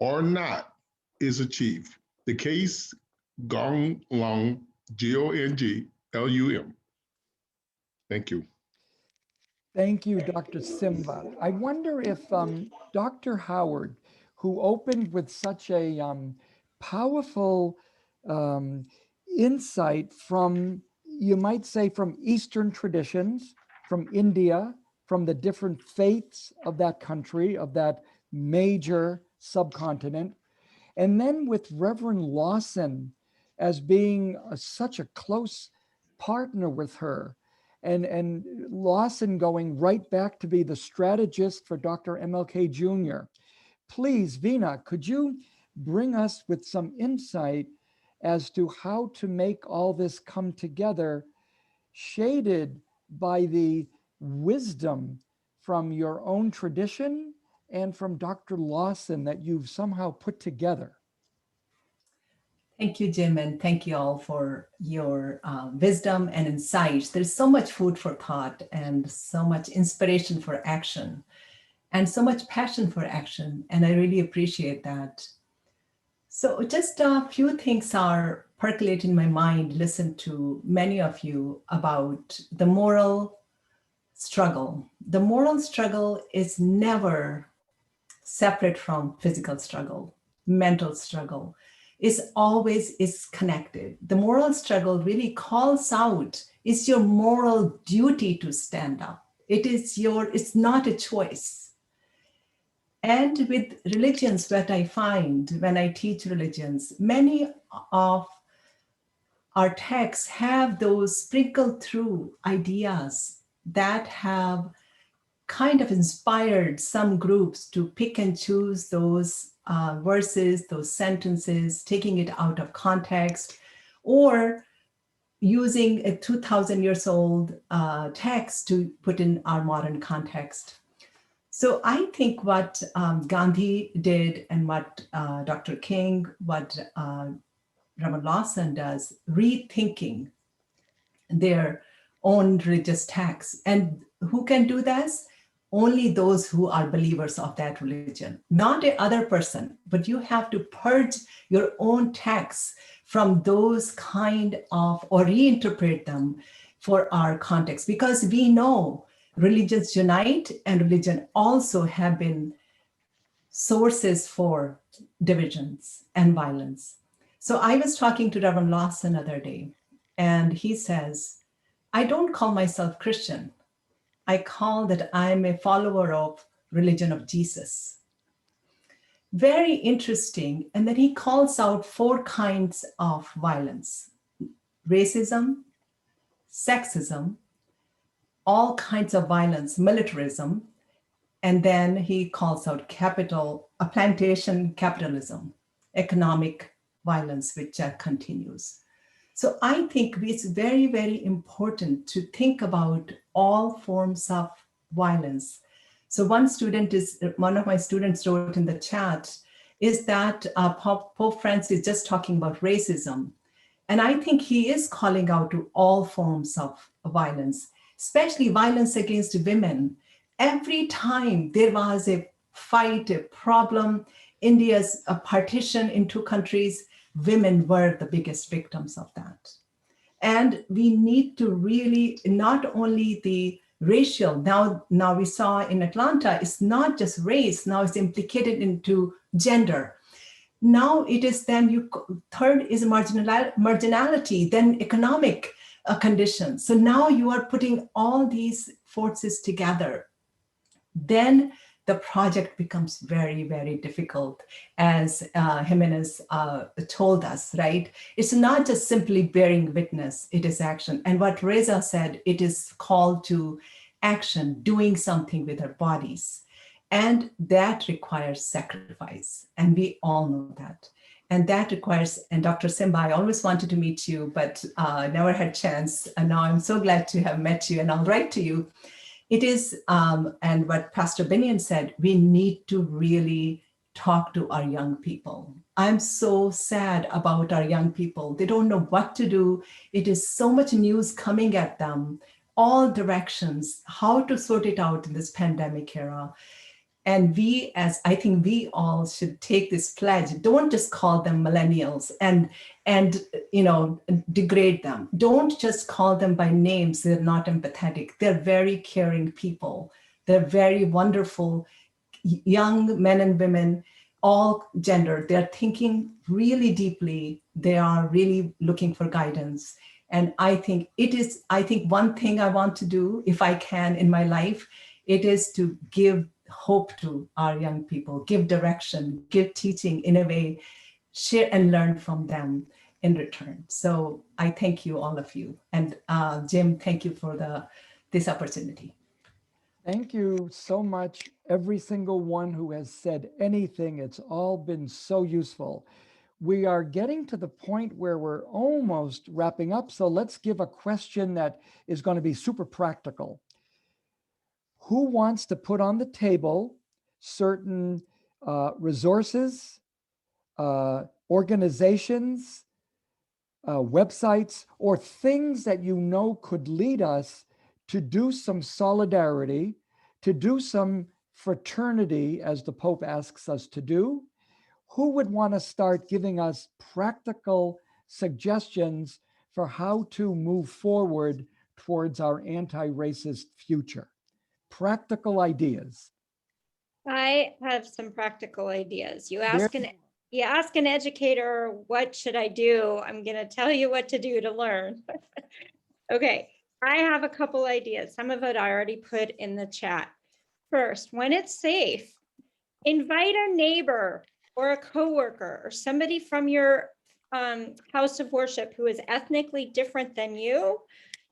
or not is achieved. The case, Gong Long, G-O-N-G-L-U-M. Thank you. Thank you, Dr. Simba. I wonder if Dr. Howard, who opened with such a powerful insight from, you might say, from Eastern traditions, from India, from the different faiths of that country, of that major subcontinent. And then with Reverend Lawson as being such a close partner with her, and Lawson going right back to be the strategist for Dr. MLK Jr. Please, Veena, could you bring us with some insight as to how to make all this come together, shaded by the wisdom from your own tradition and from Dr. Lawson that you've somehow put together? Thank you, Jim, and thank you all for your wisdom and insights. There's so much food for thought and so much inspiration for action and so much passion for action, and I really appreciate that. So just a few things are percolating in my mind, listen to many of you about the moral struggle. The moral struggle is never separate from physical struggle, mental struggle. Is always is connected. The moral struggle really calls out, it's your moral duty to stand up. It's not a choice. And with religions, what I find when I teach religions, many of our texts have those sprinkled through ideas that have kind of inspired some groups to pick and choose those verses, those sentences, taking it out of context, or using a 2,000 years old text to put in our modern context. So I think what Gandhi did and what Dr. King, what Reverend Lawson does, rethinking their own religious texts. And who can do this? Only those who are believers of that religion, not a other person, but you have to purge your own texts from those kind of, or reinterpret them for our context, because we know religions unite and religion also have been sources for divisions and violence. So I was talking to Reverend Lawson the other day, and he says, I don't call myself Christian. I call that I'm a follower of religion of Jesus. Very interesting. And then he calls out 4 kinds of violence: racism, sexism, all kinds of violence, militarism, and then he calls out plantation capitalism, economic violence, which continues. So I think it's very, very important to think about all forms of violence. So one of my students wrote in the chat is that Pope Francis is just talking about racism. And I think he is calling out to all forms of violence, especially violence against women. Every time there was a fight, a problem, India's a partition in 2 countries, women were the biggest victims of that. And we need to really, not only the racial, now we saw in Atlanta, it's not just race, now it's implicated into gender. Now it is then third is marginality, then economic conditions. So now you are putting all these forces together. Then the project becomes very, very difficult, as Jimenez told us, right? It's not just simply bearing witness, it is action. And what Reza said, it is called to action, doing something with our bodies. And that requires sacrifice. And we all know that. And that requires, and Dr. Simba, I always wanted to meet you, but never had chance. And now I'm so glad to have met you, and I'll write to you. It is, and what Pastor Binion said, we need to really talk to our young people. I'm so sad about our young people. They don't know what to do. It is so much news coming at them, all directions, how to sort it out in this pandemic era. And I think we all should take this pledge. Don't just call them millennials and degrade them. Don't just call them by names. They're not empathetic. They're very caring people. They're very wonderful young men and women, all gender. They're thinking really deeply. They are really looking for guidance. And I think one thing I want to do, if I can in my life, it is to give hope to our young people, give direction, give teaching in a way, share and learn from them in return. So I thank you, all of you. And Jim, thank you for this opportunity. Thank you so much, every single one who has said anything. It's all been so useful. We are getting to the point where we're almost wrapping up. So let's give a question that is going to be super practical. Who wants to put on the table certain resources, organizations, websites, or things that you know could lead us to do some solidarity, to do some fraternity, as the Pope asks us to do? Who would want to start giving us practical suggestions for how to move forward towards our anti-racist future? Practical ideas. I have some practical ideas. You There- ask an educator, what should I do? I'm going to tell you what to do to learn. Okay, I have a couple ideas. Some of it I already put in the chat. First, when it's safe, invite a neighbor or a coworker or somebody from your house of worship who is ethnically different than you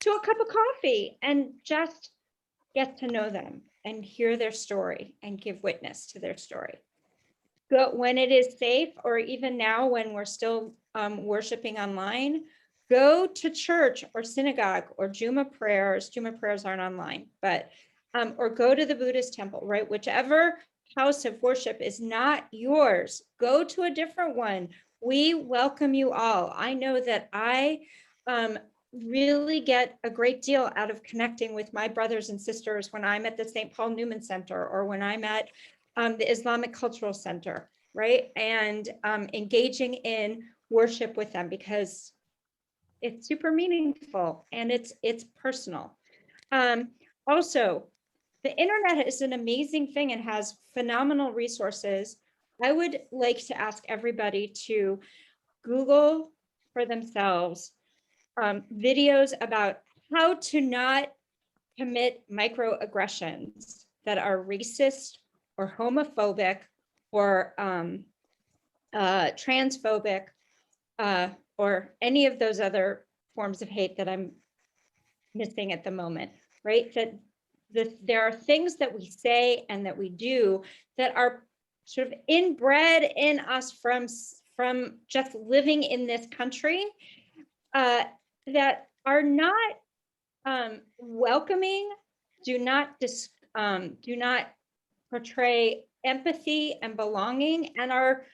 to a cup of coffee and just get to know them and hear their story and give witness to their story. Go when it is safe, or even now when we're still worshiping online, go to church or synagogue or Juma prayers. Juma prayers aren't online, but or go to the Buddhist temple, right? Whichever house of worship is not yours, go to a different one. We welcome you all. I know that I really get a great deal out of connecting with my brothers and sisters when I'm at the St. Paul Newman Center or when I'm at the Islamic Cultural Center, right? And engaging in worship with them because it's super meaningful and it's personal. Also, the internet is an amazing thing and has phenomenal resources. I would like to ask everybody to Google for themselves videos about how to not commit microaggressions that are racist or homophobic or transphobic or any of those other forms of hate that I'm missing at the moment, right? That there are things that we say and that we do that are sort of inbred in us from just living in this country that are not welcoming, do not portray empathy and belonging, and are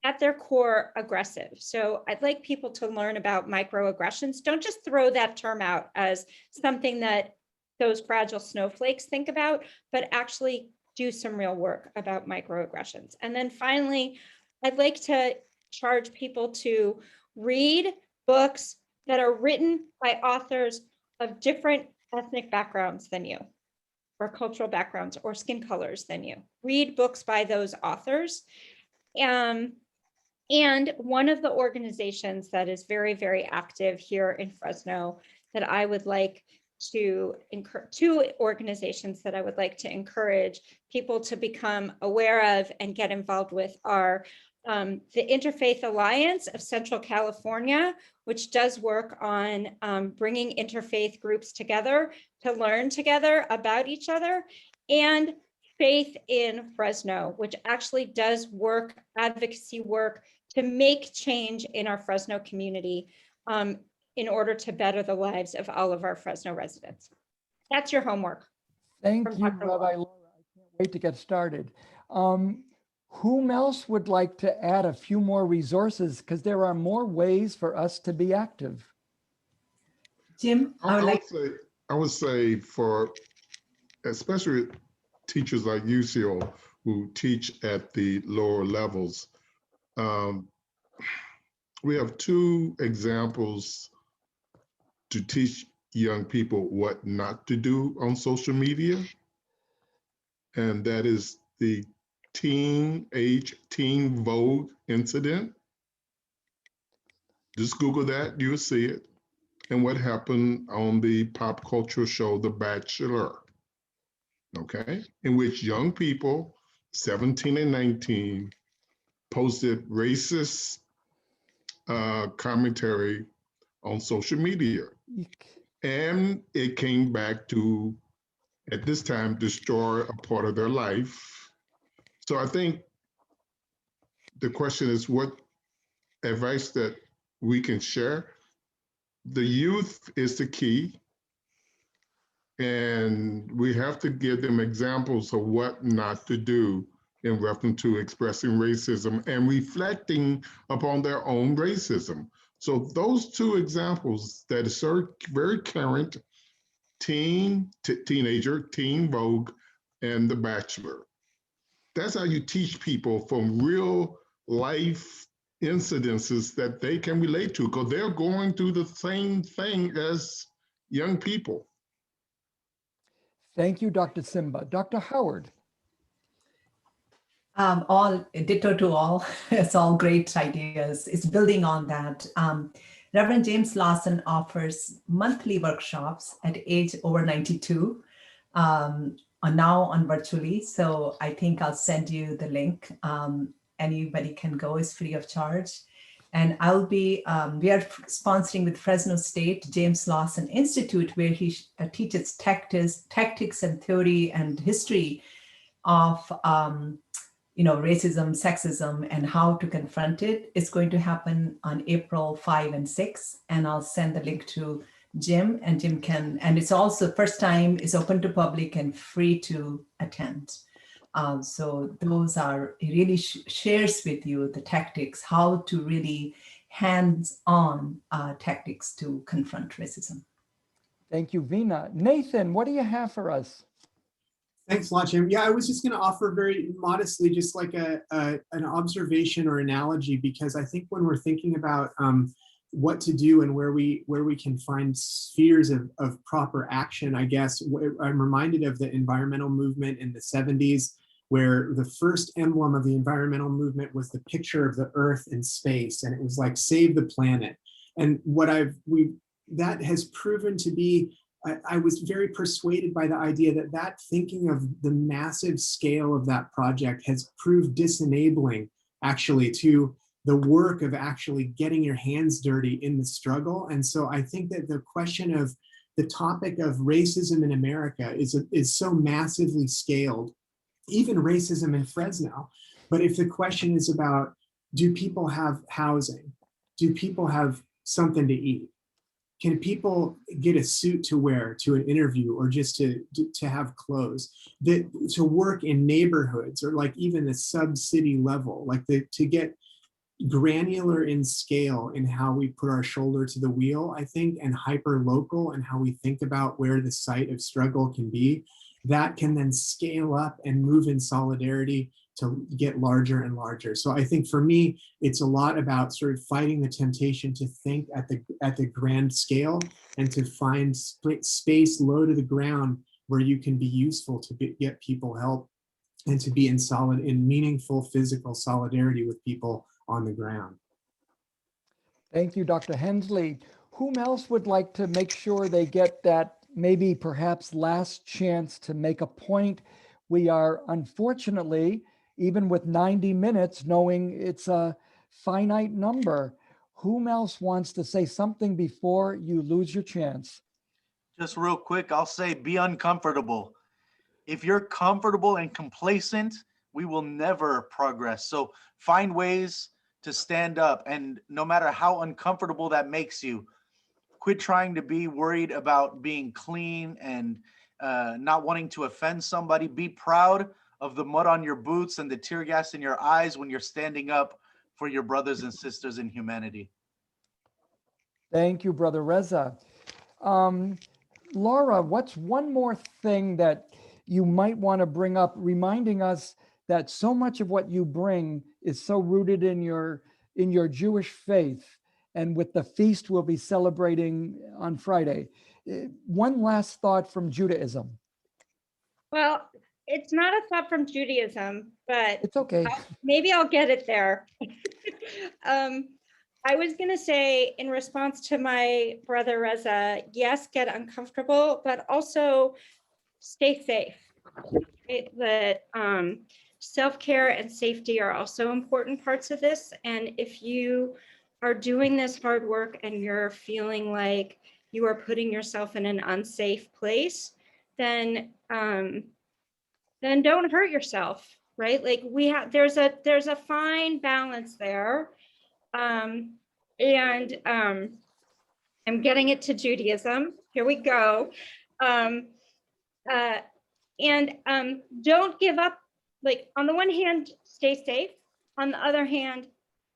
at their core aggressive. So I'd like people to learn about microaggressions. Don't just throw that term out as something that those fragile snowflakes think about, but actually do some real work about microaggressions. And then finally, I'd like to charge people to read books that are written by authors of different ethnic backgrounds than you, or cultural backgrounds, or skin colors than you. Read books by those authors. And one of the organizations that is very, very active here in Fresno that I would like to encourage, two organizations that I would like to encourage people to become aware of and get involved with are the Interfaith Alliance of Central California, which does work on bringing interfaith groups together to learn together about each other, and Faith in Fresno, which actually does work, advocacy work, to make change in our Fresno community in order to better the lives of all of our Fresno residents. That's your homework. Thank from you, Dr. Rabbi Laura. I can't wait to get started. Whom else would like to add a few more resources? Because there are more ways for us to be active. Jim, I would say for especially teachers like you, Cyril, who teach at the lower levels, we have two examples to teach young people what not to do on social media. And that is the Teen Vogue incident. Just Google that, you'll see it. and what happened on the pop culture show, The Bachelor, okay, in which young people, 17 and 19, posted racist commentary on social media. And it came back to, at this time, destroy a part of their life. So I think the question is what advice that we can share. The youth is the key. And we have to give them examples of what not to do in reference to expressing racism and reflecting upon their own racism. So those two examples that are very current, teenager, Teen Vogue, and The Bachelor. That's how you teach people from real life incidences that they can relate to, because they're going through the same thing as young people. Thank you, Dr. Simba. Dr. Howard. All ditto to all. It's all great ideas. It's building on that. Reverend James Lawson offers monthly workshops at age over 92, now on virtually. So I think I'll send you the link. Anybody can go, it's free of charge. And I'll be, we are sponsoring with Fresno State, James Lawson Institute, where he teaches tactics and theory and history of racism, sexism, and how to confront it. It's going to happen on April 5 and 6. And I'll send the link to Jim, and Jim can, and it's also first time, is open to public and free to attend. So those are, it really shares with you the tactics, how to really hands-on tactics to confront racism. Thank you, Vina. Nathan, what do you have for us? Thanks a lot, Jim. Yeah, I was just going to offer very modestly just like an observation or analogy, because I think when we're thinking about what to do and where we can find spheres of proper action, I guess I'm reminded of the environmental movement in the 70s, where the first emblem of the environmental movement was the picture of the Earth in space, and it was like save the planet. And what that has proven to be, I was very persuaded by the idea that thinking of the massive scale of that project has proved disenabling actually to the work of actually getting your hands dirty in the struggle. And so I think that the question of the topic of racism in America is so massively scaled, even racism in Fresno. But if the question is about, do people have housing? Do people have something to eat? Can people get a suit to wear to an interview, or just to have clothes? To work in neighborhoods, or like even the sub-city level, like to get granular in scale in how we put our shoulder to the wheel, I think, and hyper local in how we think about where the site of struggle can be, that can then scale up and move in solidarity to get larger and larger. So I think for me, it's a lot about sort of fighting the temptation to think at the grand scale, and to find space low to the ground where you can be useful to get people help, and to be in meaningful physical solidarity with people on the ground. Thank you, Dr. Hensley. Whom else would like to make sure they get that maybe perhaps last chance to make a point? We are unfortunately, even with 90 minutes, knowing it's a finite number. Whom else wants to say something before you lose your chance? Just real quick, I'll say be uncomfortable. If you're comfortable and complacent, we will never progress. So find ways to stand up, and no matter how uncomfortable that makes you, quit trying to be worried about being clean and not wanting to offend somebody. Be proud of the mud on your boots and the tear gas in your eyes when you're standing up for your brothers and sisters in humanity. Thank you, Brother Reza. Laura, what's one more thing that you might want to bring up, reminding us that so much of what you bring is so rooted in your Jewish faith, and with the feast we'll be celebrating on Friday? One last thought from Judaism. Well, it's not a thought from Judaism, but It's okay. maybe I'll get it there. I was going to say, in response to my brother Reza, yes, get uncomfortable, but also stay safe. Right? That self-care and safety are also important parts of this. And if you are doing this hard work and you're feeling like you are putting yourself in an unsafe place, then don't hurt yourself, right? Like there's a fine balance there. I'm getting it to Judaism. Here we go. Don't give up. Like, on the one hand, stay safe. On the other hand,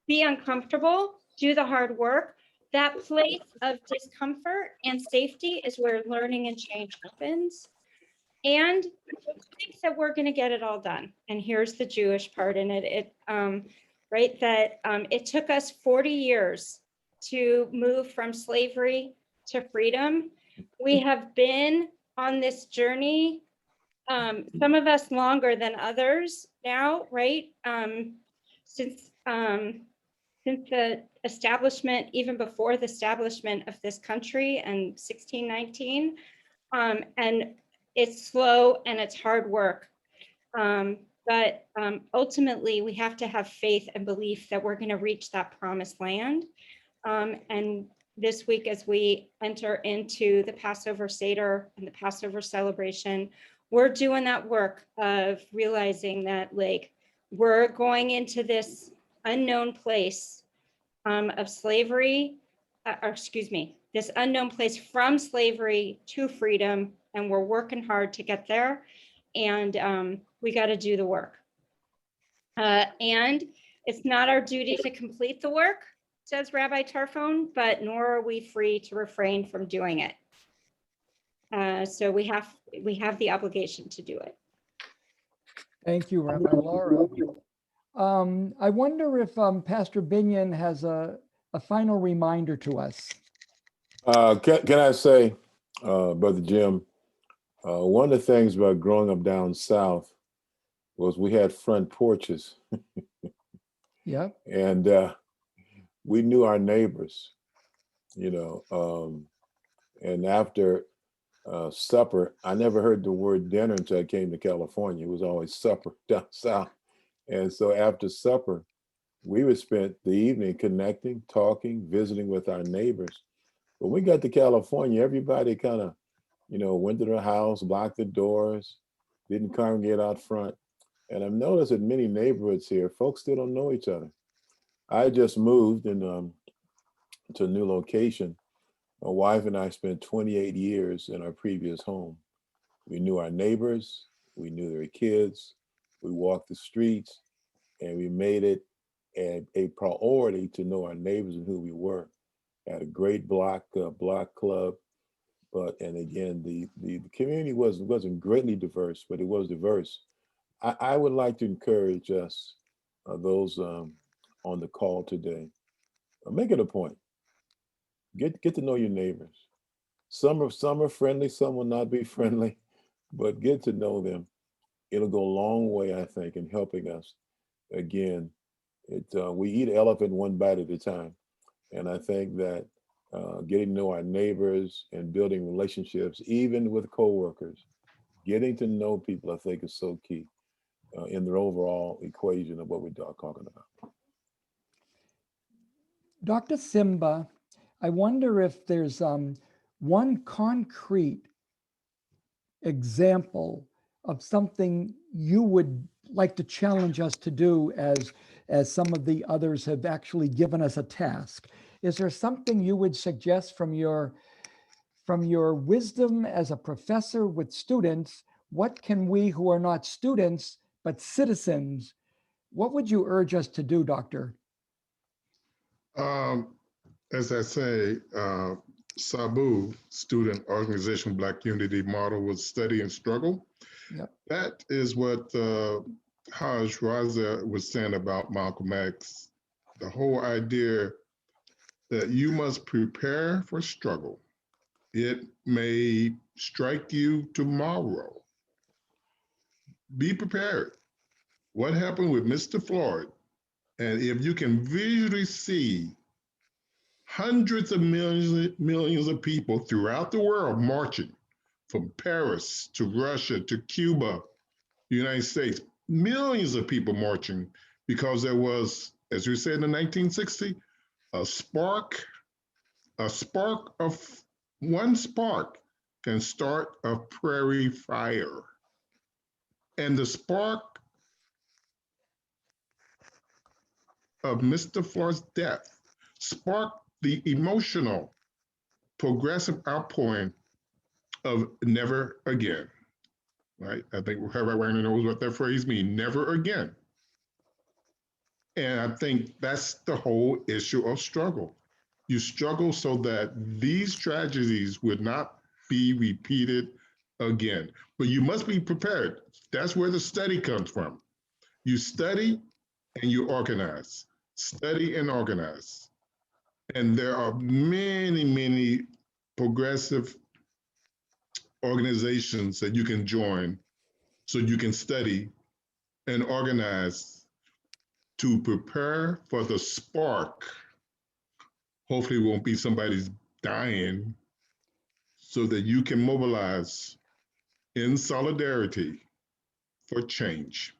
be uncomfortable, do the hard work. That place of discomfort and safety is where learning and change happens. And think that we're going to get it all done. And here's the Jewish part in it. Right, that it took us 40 years to move from slavery to freedom. We have been on this journey, some of us longer than others now, right? Since the establishment, even before the establishment of this country in 1619, and it's slow and it's hard work. But ultimately, we have to have faith and belief that we're going to reach that promised land. And this week, as we enter into the Passover Seder and the Passover celebration, we're doing that work of realizing that, like, we're going into this unknown place of slavery, this unknown place from slavery to freedom, and we're working hard to get there. And we got to do the work. And it's not our duty to complete the work, says Rabbi Tarfon, but nor are we free to refrain from doing it. So we have the obligation to do it. Thank you, Rabbi Laura. I wonder if Pastor Binion has a final reminder to us. Can I say, Brother Jim, one of the things about growing up down south was we had front porches. Yeah. And we knew our neighbors, you know, and after supper, I never heard the word dinner until I came to California. It was always supper down south. And so after supper, we would spend the evening connecting, talking, visiting with our neighbors. When we got to California, everybody kind of, you know, went to their house, locked the doors, didn't congregate out front. And I've noticed in many neighborhoods here, folks still don't know each other. I just moved in, to a new location. My wife and I spent 28 years in our previous home. We knew our neighbors, we knew their kids, we walked the streets, and we made it a priority to know our neighbors and who we were. Had a great block club, and again, the community wasn't greatly diverse, but it was diverse. I would like to encourage us, those on the call today, make it a point. Get to know your neighbors. Some are friendly, some will not be friendly, but get to know them. It'll go a long way, I think, in helping us. Again, we eat elephant one bite at a time. And I think that getting to know our neighbors and building relationships, even with coworkers, getting to know people, I think is so key in the overall equation of what we're talking about. Dr. Simba, I wonder if there's one concrete example of something you would like to challenge us to do as some of the others have actually given us a task. Is there something you would suggest from your wisdom as a professor with students? What can we who are not students, but citizens, what would you urge us to do, Doctor? As I say, SABU, Student Organization Black Unity Model, was study and struggle. Yep. That is what Haj Raza was saying about Malcolm X. The whole idea that you must prepare for struggle. It may strike you tomorrow. Be prepared. What happened with Mr. Floyd? And if you can visually see hundreds of millions of people throughout the world marching from Paris to Russia to Cuba, the United States, millions of people marching because there was, as we said in the 1960s, one spark can start a prairie fire. And the spark of Mr. Floyd's death sparked the emotional, progressive outpouring of never again, right? I think everyone knows what that phrase means, never again. And I think that's the whole issue of struggle. You struggle so that these tragedies would not be repeated again. But you must be prepared. That's where the study comes from. You study and you organize. Study and organize. And there are many, many progressive organizations that you can join so you can study and organize to prepare for the spark. Hopefully it won't be somebody's dying, so that you can mobilize in solidarity for change.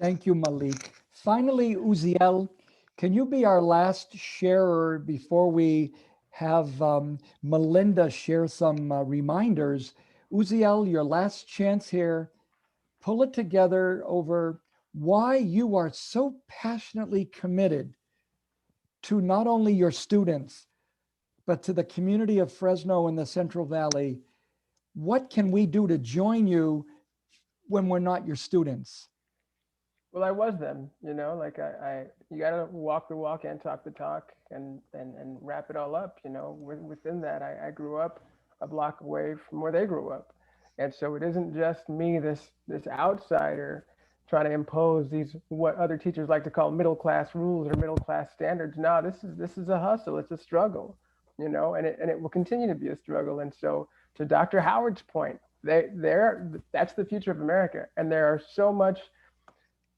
Thank you, Malik. Finally, Uziel, can you be our last sharer before we have Melinda share some reminders? Uziel, your last chance here. Pull it together over why you are so passionately committed to not only your students, but to the community of Fresno and the Central Valley. What can we do to join you when we're not your students? Well, I was them, you know, like you gotta walk the walk and talk the talk and wrap it all up, you know. Within that, I grew up a block away from where they grew up. And so it isn't just me, this outsider trying to impose these, what other teachers like to call middle-class rules or middle-class standards. No, this is a hustle, it's a struggle, you know, and it will continue to be a struggle. And so to Dr. Howard's point, that's the future of America. And there are so much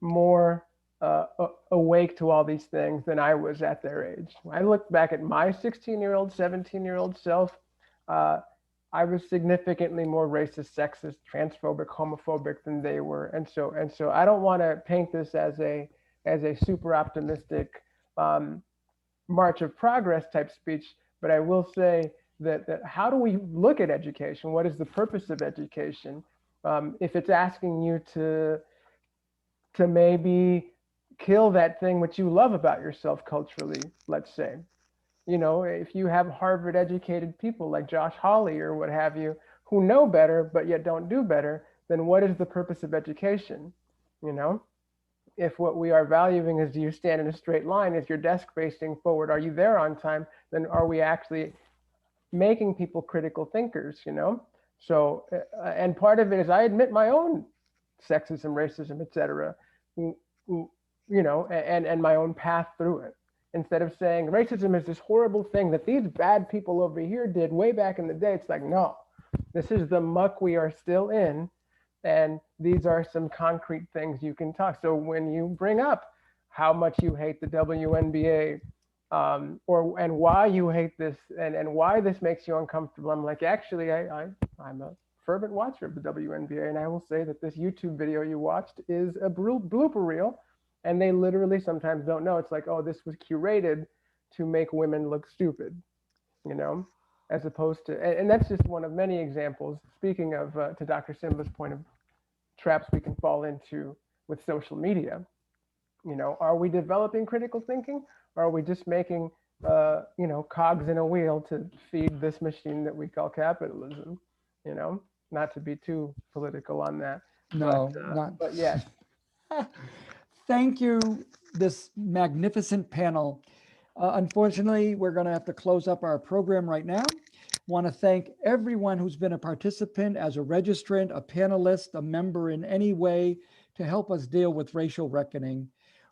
more awake to all these things than I was at their age. When I look back at my 16-year-old, 17-year-old self, I was significantly more racist, sexist, transphobic, homophobic than they were. And so I don't want to paint this as a super optimistic march of progress type speech, but I will say that how do we look at education? What is the purpose of education? If it's asking you to maybe kill that thing which you love about yourself culturally, let's say. You know, if you have Harvard educated people like Josh Hawley or what have you, who know better, but yet don't do better, then what is the purpose of education? You know, if what we are valuing is, do you stand in a straight line? Is your desk facing forward? Are you there on time? Then are we actually making people critical thinkers, you know? So, and part of it is I admit my own sexism, racism, etc., you know, and my own path through it. Instead of saying racism is this horrible thing that these bad people over here did way back in the day, it's like, no, this is the muck we are still in. And these are some concrete things you can talk. So when you bring up how much you hate the WNBA and why you hate this and why this makes you uncomfortable, I'm like, actually, I'm a fervent watcher of the WNBA. And I will say that this YouTube video you watched is a blooper reel. And they literally sometimes don't know. It's like, oh, this was curated to make women look stupid, you know, as opposed to, and that's just one of many examples. Speaking of, to Dr. Simba's point of traps we can fall into with social media, you know, are we developing critical thinking? Or are we just making, you know, cogs in a wheel to feed this machine that we call capitalism, you know, not to be too political on that. No, but yeah. Thank you, this magnificent panel. Unfortunately, we're going to have to close up our program right now. Want to thank everyone who's been a participant as a registrant, a panelist, a member in any way to help us deal with racial reckoning.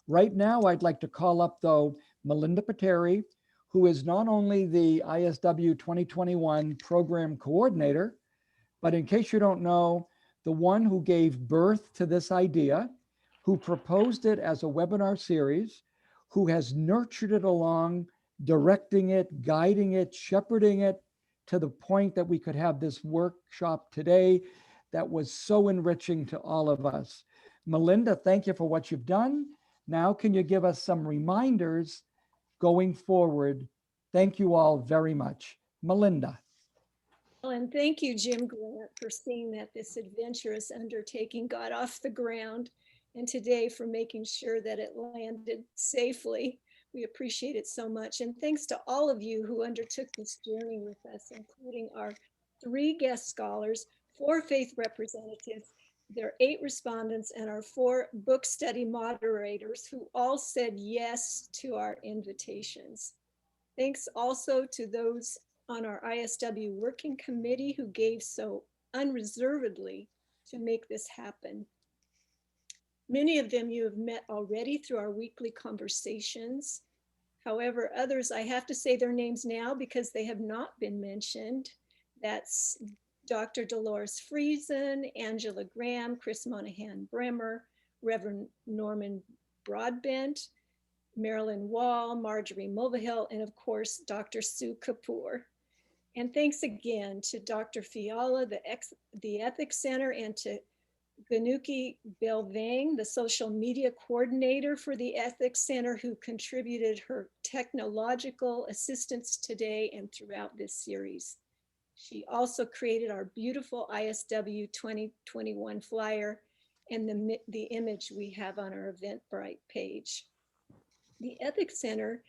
Right now, I'd like to call up, though, Melinda Pateri, who is not only the ISW 2021 program coordinator, but in case you don't know, the one who gave birth to this idea, who proposed it as a webinar series, who has nurtured it along directing it, guiding it, shepherding it to the point that we could have this workshop today that was so enriching to all of us. Melinda, thank you for what you've done. Now, can you give us some reminders going forward? Thank you all very much. Melinda. Well, and thank you, Jim Grant, for seeing that this adventurous undertaking got off the ground, and today for making sure that it landed safely. We appreciate it so much. And thanks to all of you who undertook this journey with us, including our 3 guest scholars, 4 faith representatives, their 8 respondents, and our 4 book study moderators who all said yes to our invitations. Thanks also to those on our ISW working committee who gave so unreservedly to make this happen. Many of them you have met already through our weekly conversations. However, others, I have to say their names now because they have not been mentioned. That's Dr. Dolores Friesen, Angela Graham, Chris Monahan Bremer, Reverend Norman Broadbent, Marilyn Wall, Marjorie Mulvihill, and of course, Dr. Sue Kapoor. And thanks again to Dr. Fiala, the Ethics Center, and to Ganuki Belvang, the social media coordinator for the Ethics Center, who contributed her technological assistance today and throughout this series. She also created our beautiful ISW 2021 flyer and the image we have on our Eventbrite page. The Ethics Center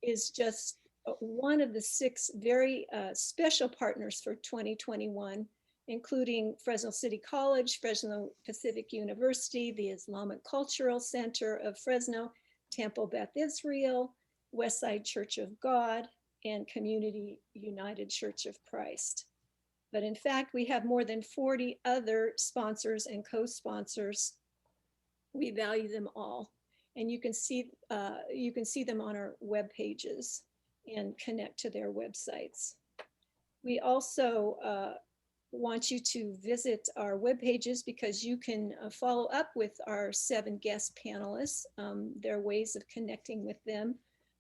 is just one of the 6 very special partners for 2021, including Fresno City College, Fresno Pacific University, the Islamic Cultural Center of Fresno, Temple Beth Israel, Westside Church of God, and Community United Church of Christ. But in fact, we have more than 40 other sponsors and co-sponsors. We value them all. And you can see them on our web pages and connect to their websites. We also want you to visit our web pages because you can follow up with our 7 guest panelists. There are ways of connecting with them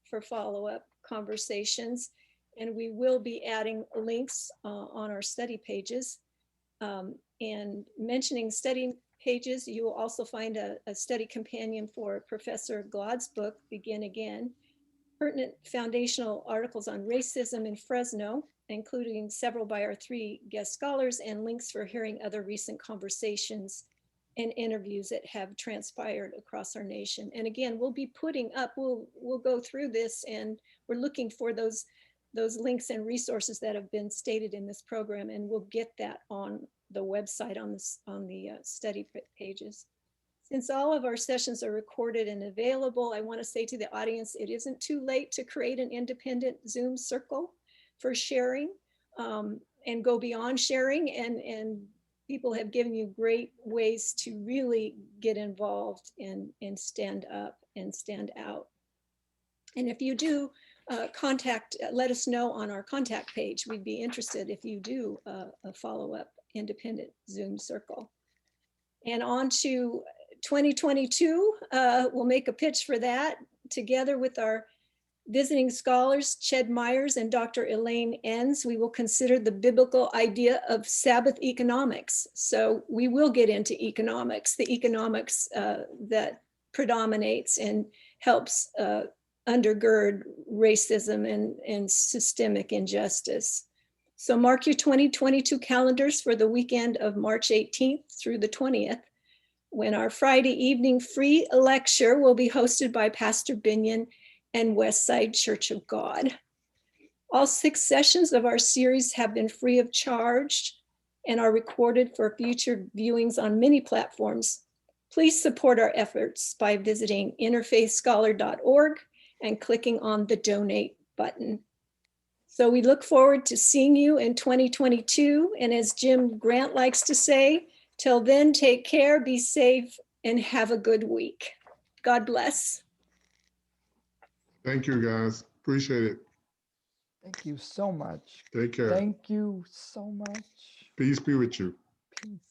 for follow-up conversations. And we will be adding links on our study pages. And mentioning study pages, you will also find a study companion for Professor Glod's book, Begin Again, pertinent foundational articles on racism in Fresno, including several by our 3 guest scholars, and links for hearing other recent conversations and interviews that have transpired across our nation. And again, we'll be putting up, we'll go through this, and we're looking for those links and resources that have been stated in this program, and we'll get that on the website on the study pages. Since all of our sessions are recorded and available, I want to say to the audience, it isn't too late to create an independent Zoom circle for sharing and go beyond sharing. And people have given you great ways to really get involved and stand up and stand out. And if you do let us know on our contact page. We'd be interested if you do a follow-up independent Zoom circle. And on to 2022, we'll make a pitch for that together with our visiting scholars, Ched Myers and Dr. Elaine Enns. We will consider the biblical idea of Sabbath economics. So we will get into economics, the economics that predominates and helps undergird racism and systemic injustice. So mark your 2022 calendars for the weekend of March 18th through the 20th, when our Friday evening free lecture will be hosted by Pastor Binion and Westside Church of God. All 6 sessions of our series have been free of charge and are recorded for future viewings on many platforms. Please support our efforts by visiting interfaithscholar.org and clicking on the donate button. So we look forward to seeing you in 2022. And as Jim Grant likes to say, till then, take care, be safe, and have a good week. God bless. Thank you, guys. Appreciate it. Thank you so much. Take care. Thank you so much. Peace be with you. Peace.